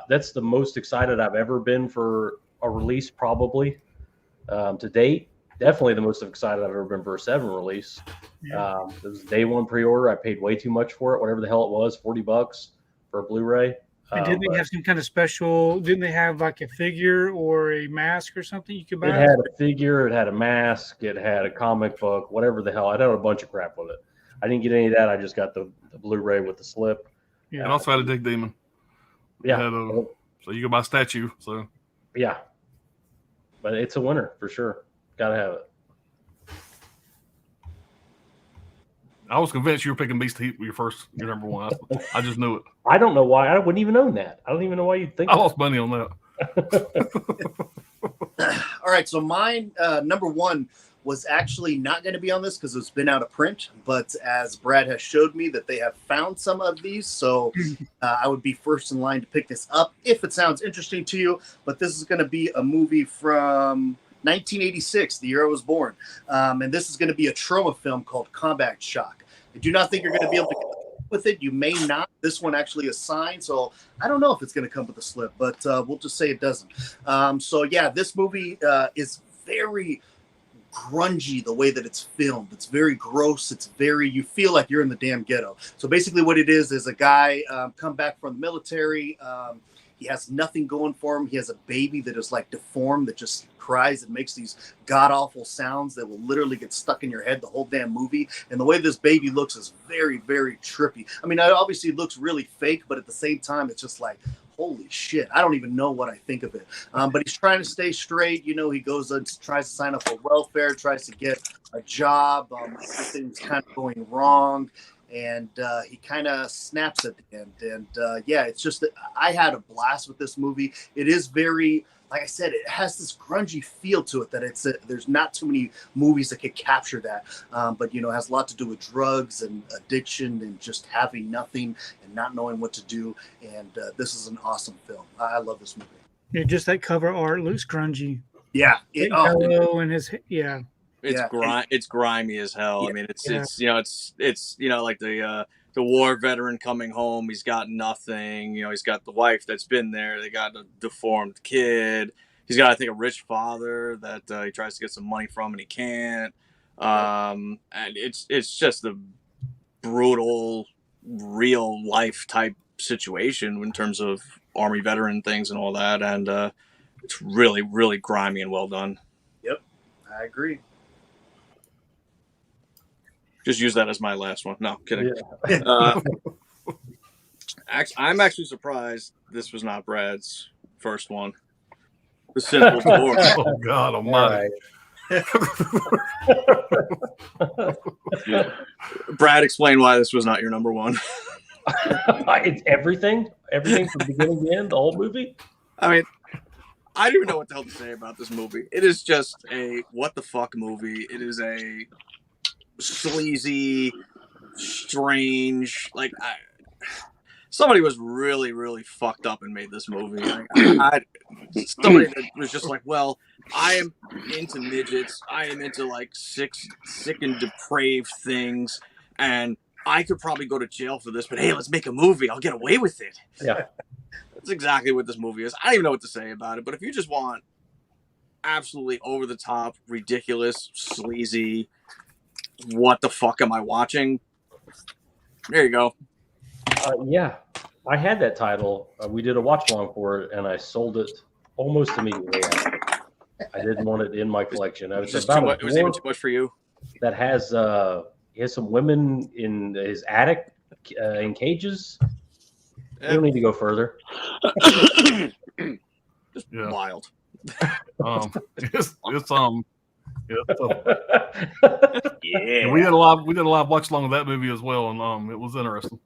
That's the most excited I've ever been for a release, probably to date. Definitely the most excited I've ever been for a Severin release. It was day one pre-order. I paid way too much for it, whatever the hell it was, $40 for a Blu-ray. And didn't they have some kind of special? Didn't they have like a figure or a mask or something you could buy? It had a figure, it had a mask, it had a comic book, whatever the hell. I had a bunch of crap with it. I didn't get any of that. I just got the Blu-ray with the slip. Yeah. And also had a Dick Demon. Yeah. So you can buy a statue. So Yeah. But it's a winner for sure. Gotta have it. I was convinced you were picking Beast Heat with your number one. I just knew it. I don't know why. I wouldn't even own that. I don't even know why you'd think I that. lost money on that. All right, so mine number one was actually not going to be on this because it's been out of print. But as Brad has showed me that they have found some of these, so I would be first in line to pick this up if it sounds interesting to you. But this is going to be a movie from 1986, the year I was born, and this is going to be a trauma film called Combat Shock. I do not think you're going to be able to get with it. You may not. This one actually is signed, so I don't know if it's going to come with a slip, but we'll just say it doesn't. So yeah, this movie is very grungy the way that it's filmed. It's very gross. It's very, you feel like you're in the damn ghetto. So basically what it is a guy come back from the military. He has nothing going for him. He has a baby that is like deformed, that just cries and makes these god awful sounds that will literally get stuck in your head the whole damn movie. And the way this baby looks is very, very trippy. I mean, it obviously looks really fake, but at the same time, it's just like, holy shit, I don't even know what I think of it. But he's trying to stay straight. You know, he goes and tries to sign up for welfare, tries to get a job. Everything's kind of going wrong. And he kind of snaps at the end. And yeah, it's just that I had a blast with this movie. It is very, like I said, it has this grungy feel to it that there's not too many movies that could capture that. But, you know, it has a lot to do with drugs and addiction and just having nothing and not knowing what to do. And this is an awesome film. I love this movie. Yeah, just that cover art looks grungy. Yeah. Yellow and his, yeah. It's grimy as hell. Yeah. I mean, it's like the war veteran coming home. He's got nothing. You know, he's got the wife that's been there. They got a deformed kid. He's got, I think, a rich father that he tries to get some money from and he can't. And it's just a brutal, real life type situation in terms of Army veteran things and all that. And it's really, really grimy and well done. Yep, I agree. Just use that as my last one. No, kidding. Yeah. I'm actually surprised this was not Brad's first one. The Simple Door. Oh, God almighty. Brad, explain why this was not your number one. It's everything from beginning to end, the whole movie. I mean, I don't even know what the hell to say about this movie. It is just a what the fuck movie. It is a sleazy, strange, like somebody was really, really fucked up and made this movie. Somebody that was just like, well, I am into midgets. I am into like sick and depraved things, and I could probably go to jail for this, but hey, let's make a movie. I'll get away with it. Yeah. That's exactly what this movie is. I don't even know what to say about it, but if you just want absolutely over the top, ridiculous, sleazy, what the fuck am I watching? There you go. Yeah, I had that title. We did a watch along for it, and I sold it almost immediately. I didn't want it in my collection. Was it even too much for you? That has he has some women in his attic in cages. We don't need to go further. Just wild. Yeah, we did a lot of watch along with that movie as well, and it was interesting.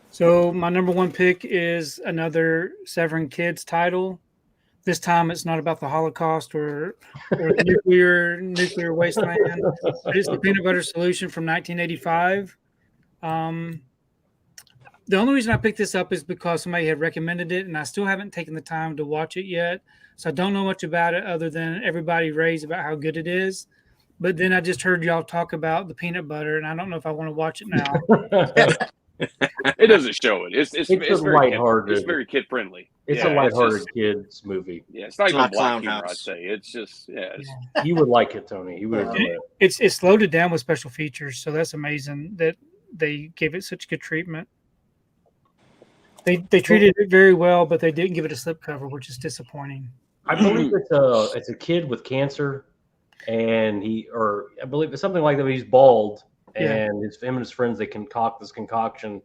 So my number one pick is another Severin Kids title. This time it's not about the Holocaust or nuclear wasteland. It's the Peanut Butter Solution from 1985. The only reason I picked this up is because somebody had recommended it, and I still haven't taken the time to watch it yet. So I don't know much about it other than everybody raves about how good it is. But then I just heard y'all talk about the peanut butter, and I don't know if I want to watch it now. It doesn't show it. It's very lighthearted. It's very kid friendly. It's a lighthearted kids movie. Yeah, it's not even black humor, House. I'd say. It's just You would like it, Tony. You would enjoy it. It's loaded down with special features, so that's amazing that they gave it such good treatment. They treated it very well, but they didn't give it a slipcover, which is disappointing. I believe it's a kid with cancer, and I believe it's something like that. He's bald, and him and his friends, they concoct this concoction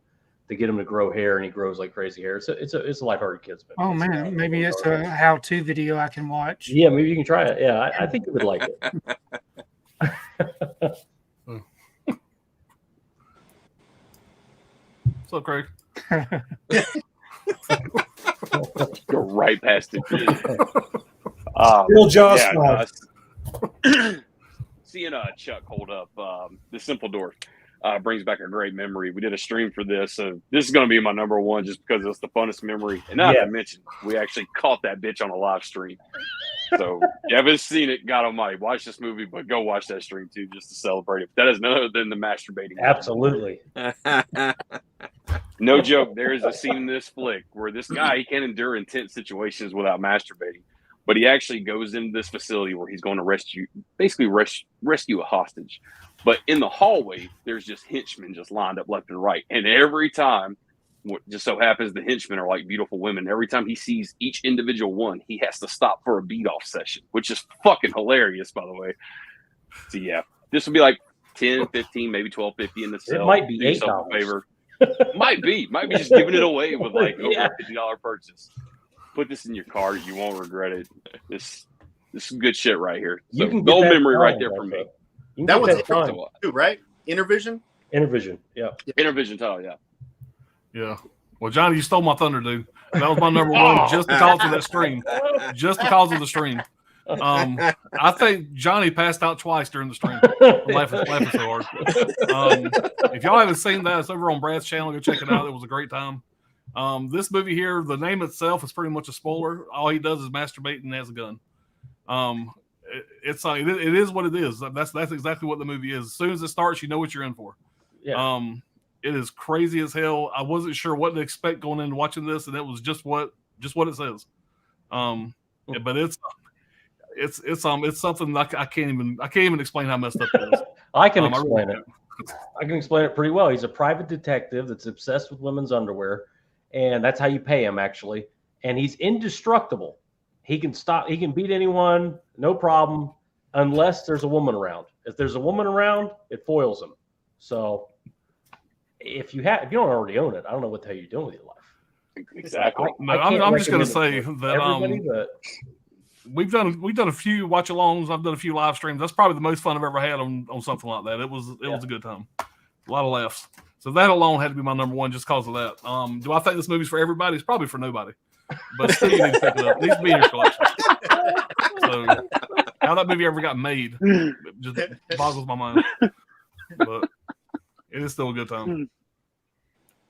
to get him to grow hair, and he grows like crazy hair. It's a lighthearted kids movie. Oh man, maybe it's a how-to video I can watch. Yeah, maybe you can try it. Yeah, I think you would like it. What's up, Craig? go right past it. Real Josh. Seeing Chuck hold up the Simple Door brings back a great memory. We did a stream for this, so this is going to be my number one just because it's the funnest memory. And not to mention, we actually caught that bitch on a live stream. So if you haven't seen it, God Almighty, watch this movie, but go watch that stream too, just to celebrate it. That is none other than the masturbating. Absolutely. No joke. There is a scene in this flick where this guy, he can't endure intense situations without masturbating, but he actually goes into this facility where he's going to rescue a hostage. But in the hallway, there's just henchmen just lined up left and right, and every time, what just so happens the henchmen are like beautiful women. Every time he sees each individual one, he has to stop for a beat off session, which is fucking hilarious, by the way. So yeah, this will be like 10, 15, maybe 12.50 in the cell. It might be Do yourself $8. a favor. might be just giving it away with like over Yeah. a $50 purchase. Put this in your cart, you won't regret it. This is good shit right here. So You can no get that memory right time, there for me. also. You can That get was that different time. too, right? Intervision. Intervision. Yeah. Intervision title, yeah. Yeah. Well, Johnny, you stole my thunder, dude. That was my number one just because of that stream. Just because of the stream. I think Johnny passed out twice during the stream. I'm laughing so hard. If y'all haven't seen that, it's over on Brad's channel. Go check it out. It was a great time. This movie here, the name itself is pretty much a spoiler. All he does is masturbate and has a gun. It is what it is. That's exactly what the movie is. As soon as it starts, you know what you're in for. Yeah. It is crazy as hell. I wasn't sure what to expect going into watching this, and it was just what it says. But it's something like I can't even explain how messed up it is. I can explain it. I can explain it pretty well. He's a private detective that's obsessed with women's underwear, and that's how you pay him, actually. And he's indestructible. He can beat anyone, no problem, unless there's a woman around. If there's a woman around, it foils him. So if you don't already own it, I don't know what the hell you're doing with your life. Exactly. I'm just going to say recommend it that everybody, but we've done a few watch alongs. I've done a few live streams. That's probably the most fun I've ever had on something like that. It was a good time. A lot of laughs. So that alone had to be my number one just because of that. Do I think this movie's for everybody? It's probably for nobody. But still, you need to pick it up. It needs to be in your collection. So how that movie ever got made just boggles my mind. But it is still a good time.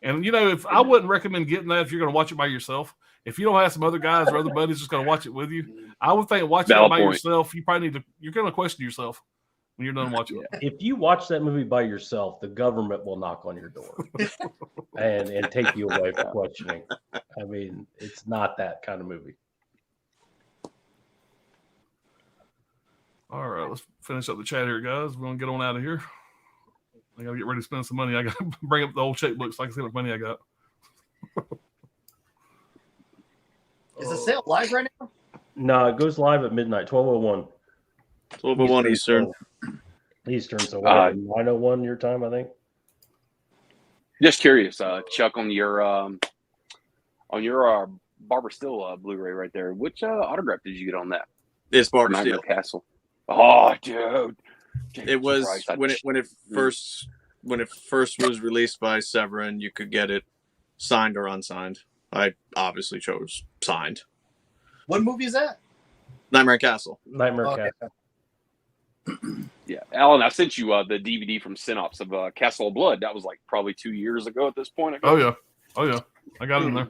And if I wouldn't recommend getting that if you're going to watch it by yourself. If you don't have some other guys or other buddies just going to watch it with you, I would think watching it by yourself, you're going to question yourself when you're done watching it. if you watch that movie by yourself, the government will knock on your door and take you away for questioning. I mean, it's not that kind of movie. All right, let's finish up the chat here, guys. We're going to get on out of here. I got to get ready to spend some money. I got to bring up the old checkbook so I can see how much money I got. Is the sale live right now? No, it goes live at midnight, 12:01. 12:01 Eastern. Eastern, so 9:01 your time, I think. Just curious, Chuck, on your Barbara Still Blu-ray right there. Which autograph did you get on that? It's Barbara Nightmare Steele. Castle. Oh, dude. It was Christ, when it first was released by Severin, you could get it signed or unsigned. I obviously chose signed. What movie is that? Nightmare Castle. Nightmare Okay. Castle. Yeah, Alan, I sent you the DVD from Synops of Castle of Blood. That was like probably 2 years ago at this point. Oh yeah, I got it in there.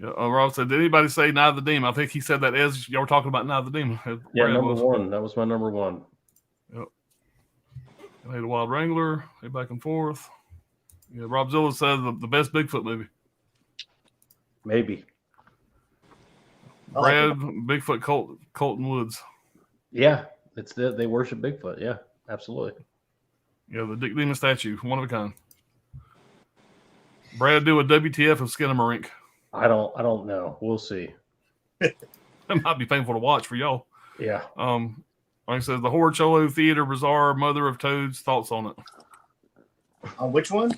Yeah, Rob said, "Did anybody say Night of the Demon?" I think he said that as y'all were talking about Night of the Demon. Yeah, number one. That was my number one. Yep. I had a Wild Wrangler. Hey, back and forth. Yeah, Rob Zilla said the best Bigfoot movie. Maybe. Brad, Bigfoot, Colton Woods. Yeah, they worship Bigfoot. Yeah, absolutely. Yeah, the Dick Demon statue, one of a kind. Brad, do a WTF of Skinamarink. I don't know. We'll see. It might be painful to watch for y'all. Yeah. Like I said, the Horror Cholo Theater Bazaar, Mother of Toads. Thoughts on it? On which one?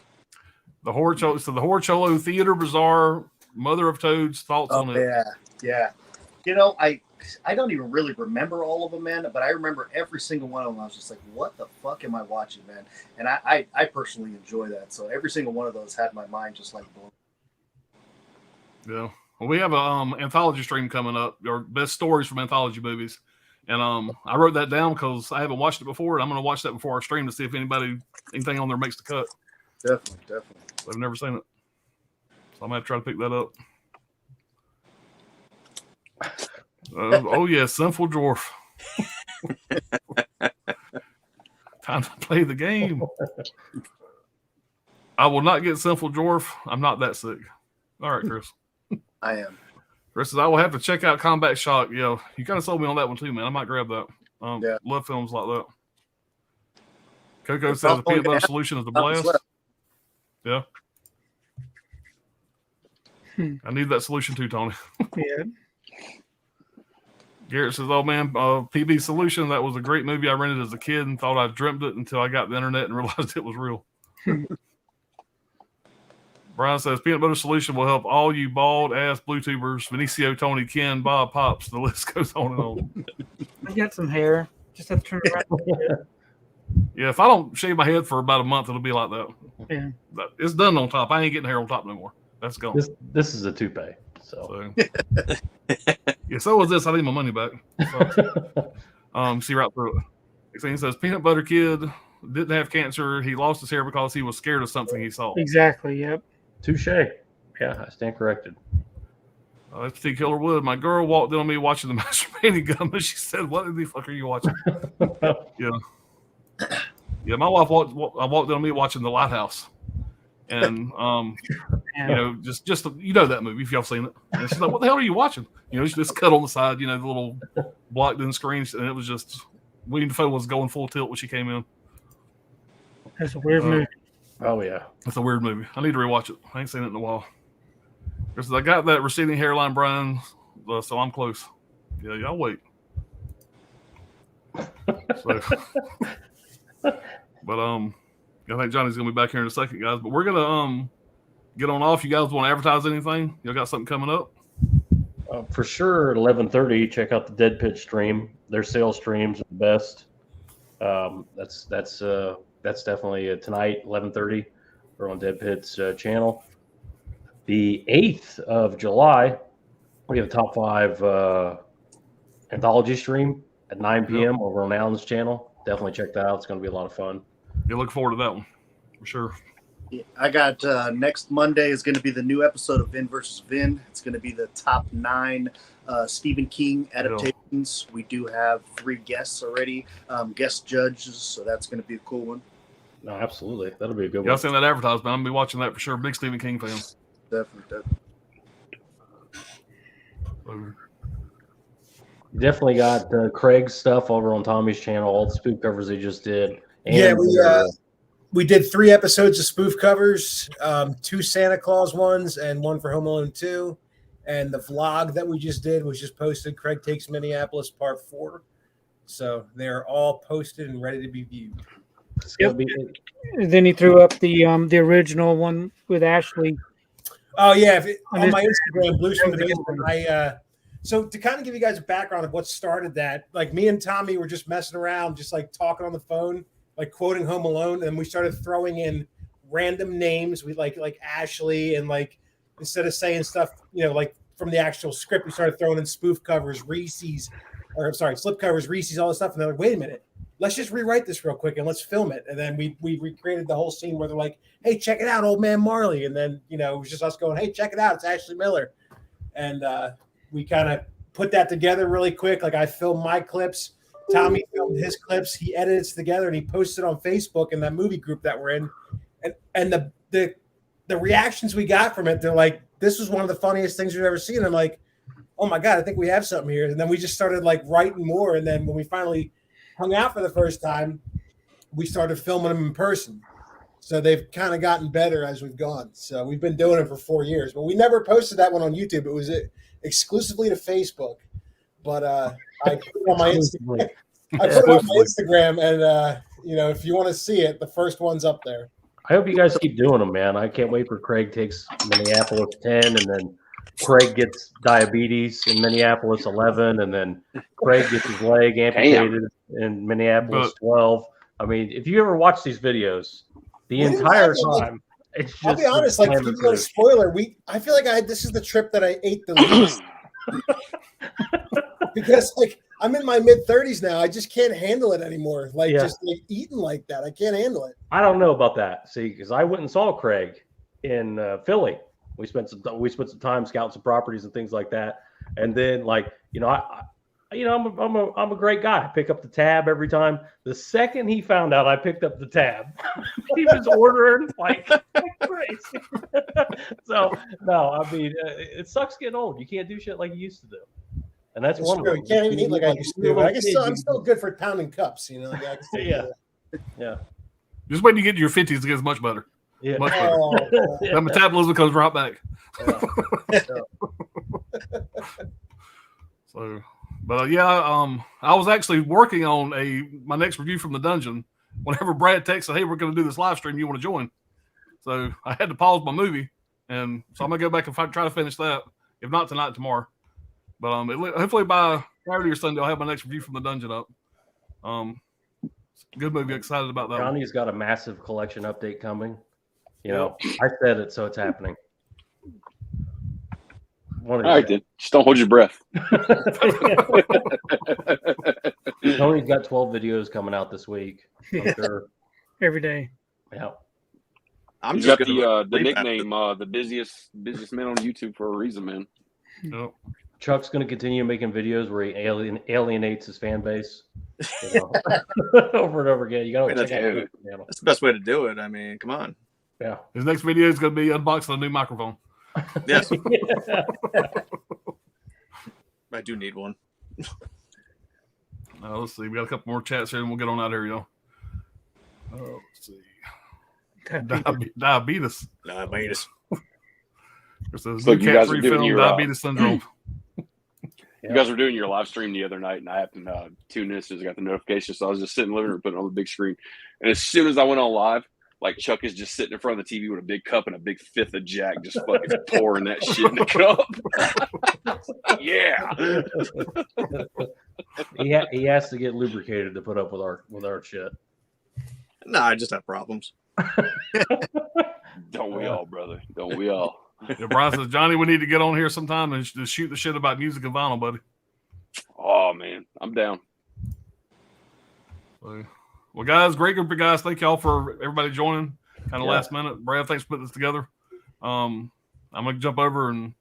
The Horror Cholo. So the Horror Cholo Theater Bazaar, Mother of Toads. Thoughts on it? Yeah. I don't even really remember all of them, man. But I remember every single one of them. I was just like, "What the fuck am I watching, man?" And I personally enjoy that. So every single one of those had my mind just like blown. Yeah. Well, we have a anthology stream coming up, or best stories from anthology movies. And I wrote that down because I haven't watched it before, and I'm going to watch that before our stream to see if anything on there makes the cut. Definitely. I've never seen it. So I'm going to try to pick that up. Oh yeah, Sinful Dwarf. Time to play the game. I will not get Sinful Dwarf. I'm not that sick. All right, Chris. I am. Chris says, I will have to check out Combat Shock. Yo, you kind of sold me on that one too, man. I might grab that. Yeah. Love films like that. Coco says the peanut butter solution is a blast. Yeah. I need that solution too, Tony. Yeah. Garrett says, oh man, PB Solution, that was a great movie I rented as a kid and thought I dreamt it until I got the internet and realized it was real. Brian says, peanut butter solution will help all you bald-ass blue tubers, Vinicio, Tony, Ken, Bob, Pops. The list goes on and on. I got some hair. Just have to turn it around. Yeah, if I don't shave my head for about a month, it'll be like that. Yeah. But it's done on top. I ain't getting hair on top no more. That's gone. This is a toupee. So yeah, so was this. I need my money back. So, see right through it. He says, peanut butter kid didn't have cancer. He lost his hair because he was scared of something he saw. Exactly. Yep. Touche. Yeah, I stand corrected. FT Killer Wood. My girl walked in on me watching the masturbating gun, and she said, "What the fuck are you watching?" Yeah. My wife walked in on me watching The Lighthouse, and you know, just you know that movie if y'all seen it. And she's like, "What the hell are you watching?" You know, she just cut on the side, you know, the little blocked in screens, and it was just William Dafoe was going full tilt when she came in. That's a weird movie. Oh yeah, that's a weird movie. I need to rewatch it. I ain't seen it in a while. Because I got that receding hairline, Brian, so I'm close. Yeah, y'all wait. So, but I think Johnny's gonna be back here in a second, guys. But we're gonna get on off. You guys want to advertise anything? Y'all got something coming up? For sure. At 11:30, check out the Dead Pitch stream. Their sales streams are the best. That's definitely tonight, 11:30. We're on Dead Pit's channel. The 8th of July, we have a top 5 anthology stream at 9 p.m. over on Alan's channel. Definitely check that out. It's going to be a lot of fun. Yeah, look forward to that one for sure. Yeah, I got next Monday is going to be the new episode of Vin versus Vin. It's going to be the top 9 Stephen King adaptations. We do have 3 guests already, guest judges, so that's going to be a cool one. No, absolutely. That'll be a good one. Y'all seen that advertisement? I'm going to be watching that for sure. Big Stephen King fan. Definitely. Definitely got Craig's stuff over on Tommy's channel, all the spoof covers he just did. And yeah, we did 3 episodes of spoof covers, 2 Santa Claus ones and 1 for Home Alone 2. And the vlog that we just did was just posted. Craig Takes Minneapolis Part 4. So they're all posted and ready to be viewed. Yep. Then he threw up the original one with Ashley. Oh yeah, on my Instagram, Blues from the Basement. So to kind of give you guys a background of what started that, like me and Tommy were just messing around, just like talking on the phone, like quoting Home Alone, and we started throwing in random names. We like Ashley, and like instead of saying stuff, you know, like from the actual script, we started throwing in spoof covers, slip covers, Reese's, all this stuff. And they're like, wait a minute, let's just rewrite this real quick and let's film it. And then we recreated the whole scene where they're like, hey, check it out, Old Man Marley. And then, you know, it was just us going, hey, check it out, it's Ashley Miller. And we kind of put that together really quick. Like I filmed my clips, Tommy filmed his clips, he edited it together and he posted on Facebook in that movie group that we're in. And the reactions we got from it, they're like, this was one of the funniest things we've ever seen. I'm like, oh my God, I think we have something here. And then we just started like writing more. And then when we finally hung out for the first time, we started filming them in person. So they've kind of gotten better as we've gone. So we've been doing it for 4 years, but we never posted that one on YouTube. It was exclusively to Facebook. But I put it on my Instagram. And you know, if you want to see it, the first one's up there. I hope you guys keep doing them, man. I can't wait for Craig Takes Minneapolis 10, and then Craig gets diabetes in Minneapolis 11, and then Craig gets his leg amputated in Minneapolis 12. I mean, if you ever watch these videos, the entire time, it's just. I'll be honest, like, even though spoiler, I feel like this is the trip that I ate the least. Because, like, I'm in my mid-30s now. I just can't handle it anymore. Like, just like eating like that. I can't handle it. I don't know about that. See, because I went and saw Craig in Philly. We spent some time scouting some properties and things like that. And then, like, I'm a great guy. I pick up the tab every time. The second he found out I picked up the tab, he was ordering like crazy. So no, I mean, it sucks getting old. You can't do shit like you used to do, and that's one of them. You can't even eat like I used to do. But I guess I'm still good for pounding cups. Like I can still do that. Yeah. Just wait till you get to your 50s, it gets much better. Yeah. Much better. Oh, That metabolism comes right back. So, but I was actually working on my next review from the dungeon. Whenever Brad texted, "Hey, we're going to do this live stream. You want to join?" So I had to pause my movie, and so I'm going to go back and try to finish that. If not tonight, tomorrow. But hopefully by Saturday or Sunday, I'll have my next review from the dungeon up. Good movie. Excited about that. Johnny's got a massive collection update coming. I said it, so it's happening. All right, then. Just don't hold your breath. Tony's got 12 videos coming out this week. I'm sure. Every day. Yeah. I'm He's just got gonna the nickname, the busiest man on YouTube for a reason, man. Yep. Chuck's going to continue making videos where he alienates his fan base over and over again. You got to check out his channel. That's the best way to do it. I mean, come on. Yeah. His next video is going to be unboxing a new microphone. Yes. I do need one. Let's see. We got a couple more chats here, and we'll get on out here, y'all. Let's see. Diabetes. Diabetes. There's a So new you guys cat-free are doing film, your, Diabetes Syndrome. You guys were doing your live stream the other night, and I happened to tune in as soon as I got the notification. So I was just sitting in the living room, putting it on the big screen. And as soon as I went on live, like Chuck is just sitting in front of the TV with a big cup and a big fifth of Jack, just fucking pouring that shit in the cup. Yeah. He has to get lubricated to put up with our shit. No, I just have problems. Don't we all, brother? Don't we all? Yeah, Brian says, Johnny, we need to get on here sometime and just shoot the shit about music and vinyl, buddy. Oh, man. I'm down. So, well, guys, great group of guys. Thank y'all for everybody joining. Kind of last minute. Brad, thanks for putting this together. I'm going to jump over and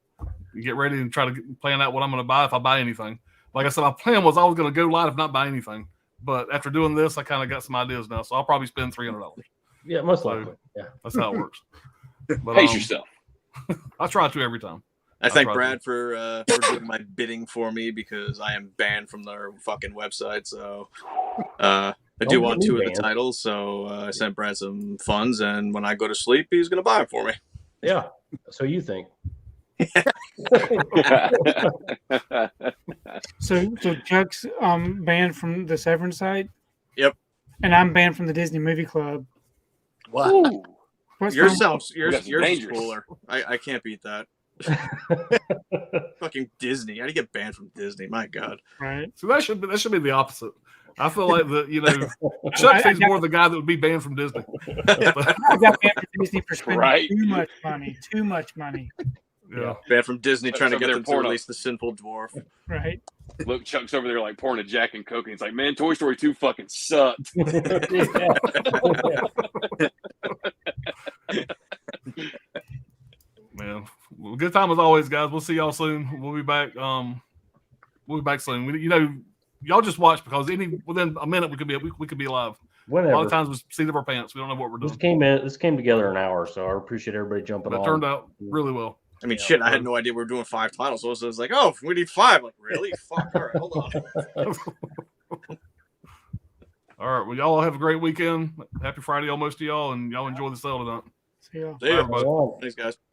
get ready and try to plan out what I'm going to buy if I buy anything. Like I said, my plan was I was going to go live if not buy anything. But after doing this, I kind of got some ideas now. So I'll probably spend $300. Yeah, most likely. Yeah. That's how it works. But, Pace yourself. I try to every time. I thank Brad for doing my bidding for me because I am banned from their fucking website. So I do want 2 of the titles. So I sent Brad some funds, and when I go to sleep, he's going to buy them for me. Yeah. So you think. So Chuck's banned from the Severin site? Yep. And I'm banned from the Disney Movie Club. What? Ooh. Yours is dangerous. cooler. I can't beat that. Fucking Disney. How do you get banned from Disney? My God. Right. So that should be the opposite. I feel like Chuck seems more the guy that would be banned from Disney. I got banned from Disney for spending Right. too much money. Too much money. Yeah. Banned from Disney Chuck's trying to over get there them to pouring release The Sinful Dwarf. Right. Look, Chuck's over there like pouring a Jack and Coke, and he's like, man, Toy Story 2 fucking sucked. Man, well, good time as always, guys. We'll see y'all soon. We'll be back. We'll be back soon. Y'all just watch because within a minute we could be live. Whenever. A lot of times we seat of our pants. We don't know what we're doing. This came together in an hour, so I appreciate everybody jumping on. It turned out really well. I mean, shit, I had no idea we were doing 5 titles. So it was like, oh, we need 5. Like, really? Fuck. All right, hold on. All right. Well, y'all have a great weekend. Happy Friday, almost to y'all, and y'all enjoy the sale tonight. See y'all. See ya. Bye, everybody. Thanks, guys.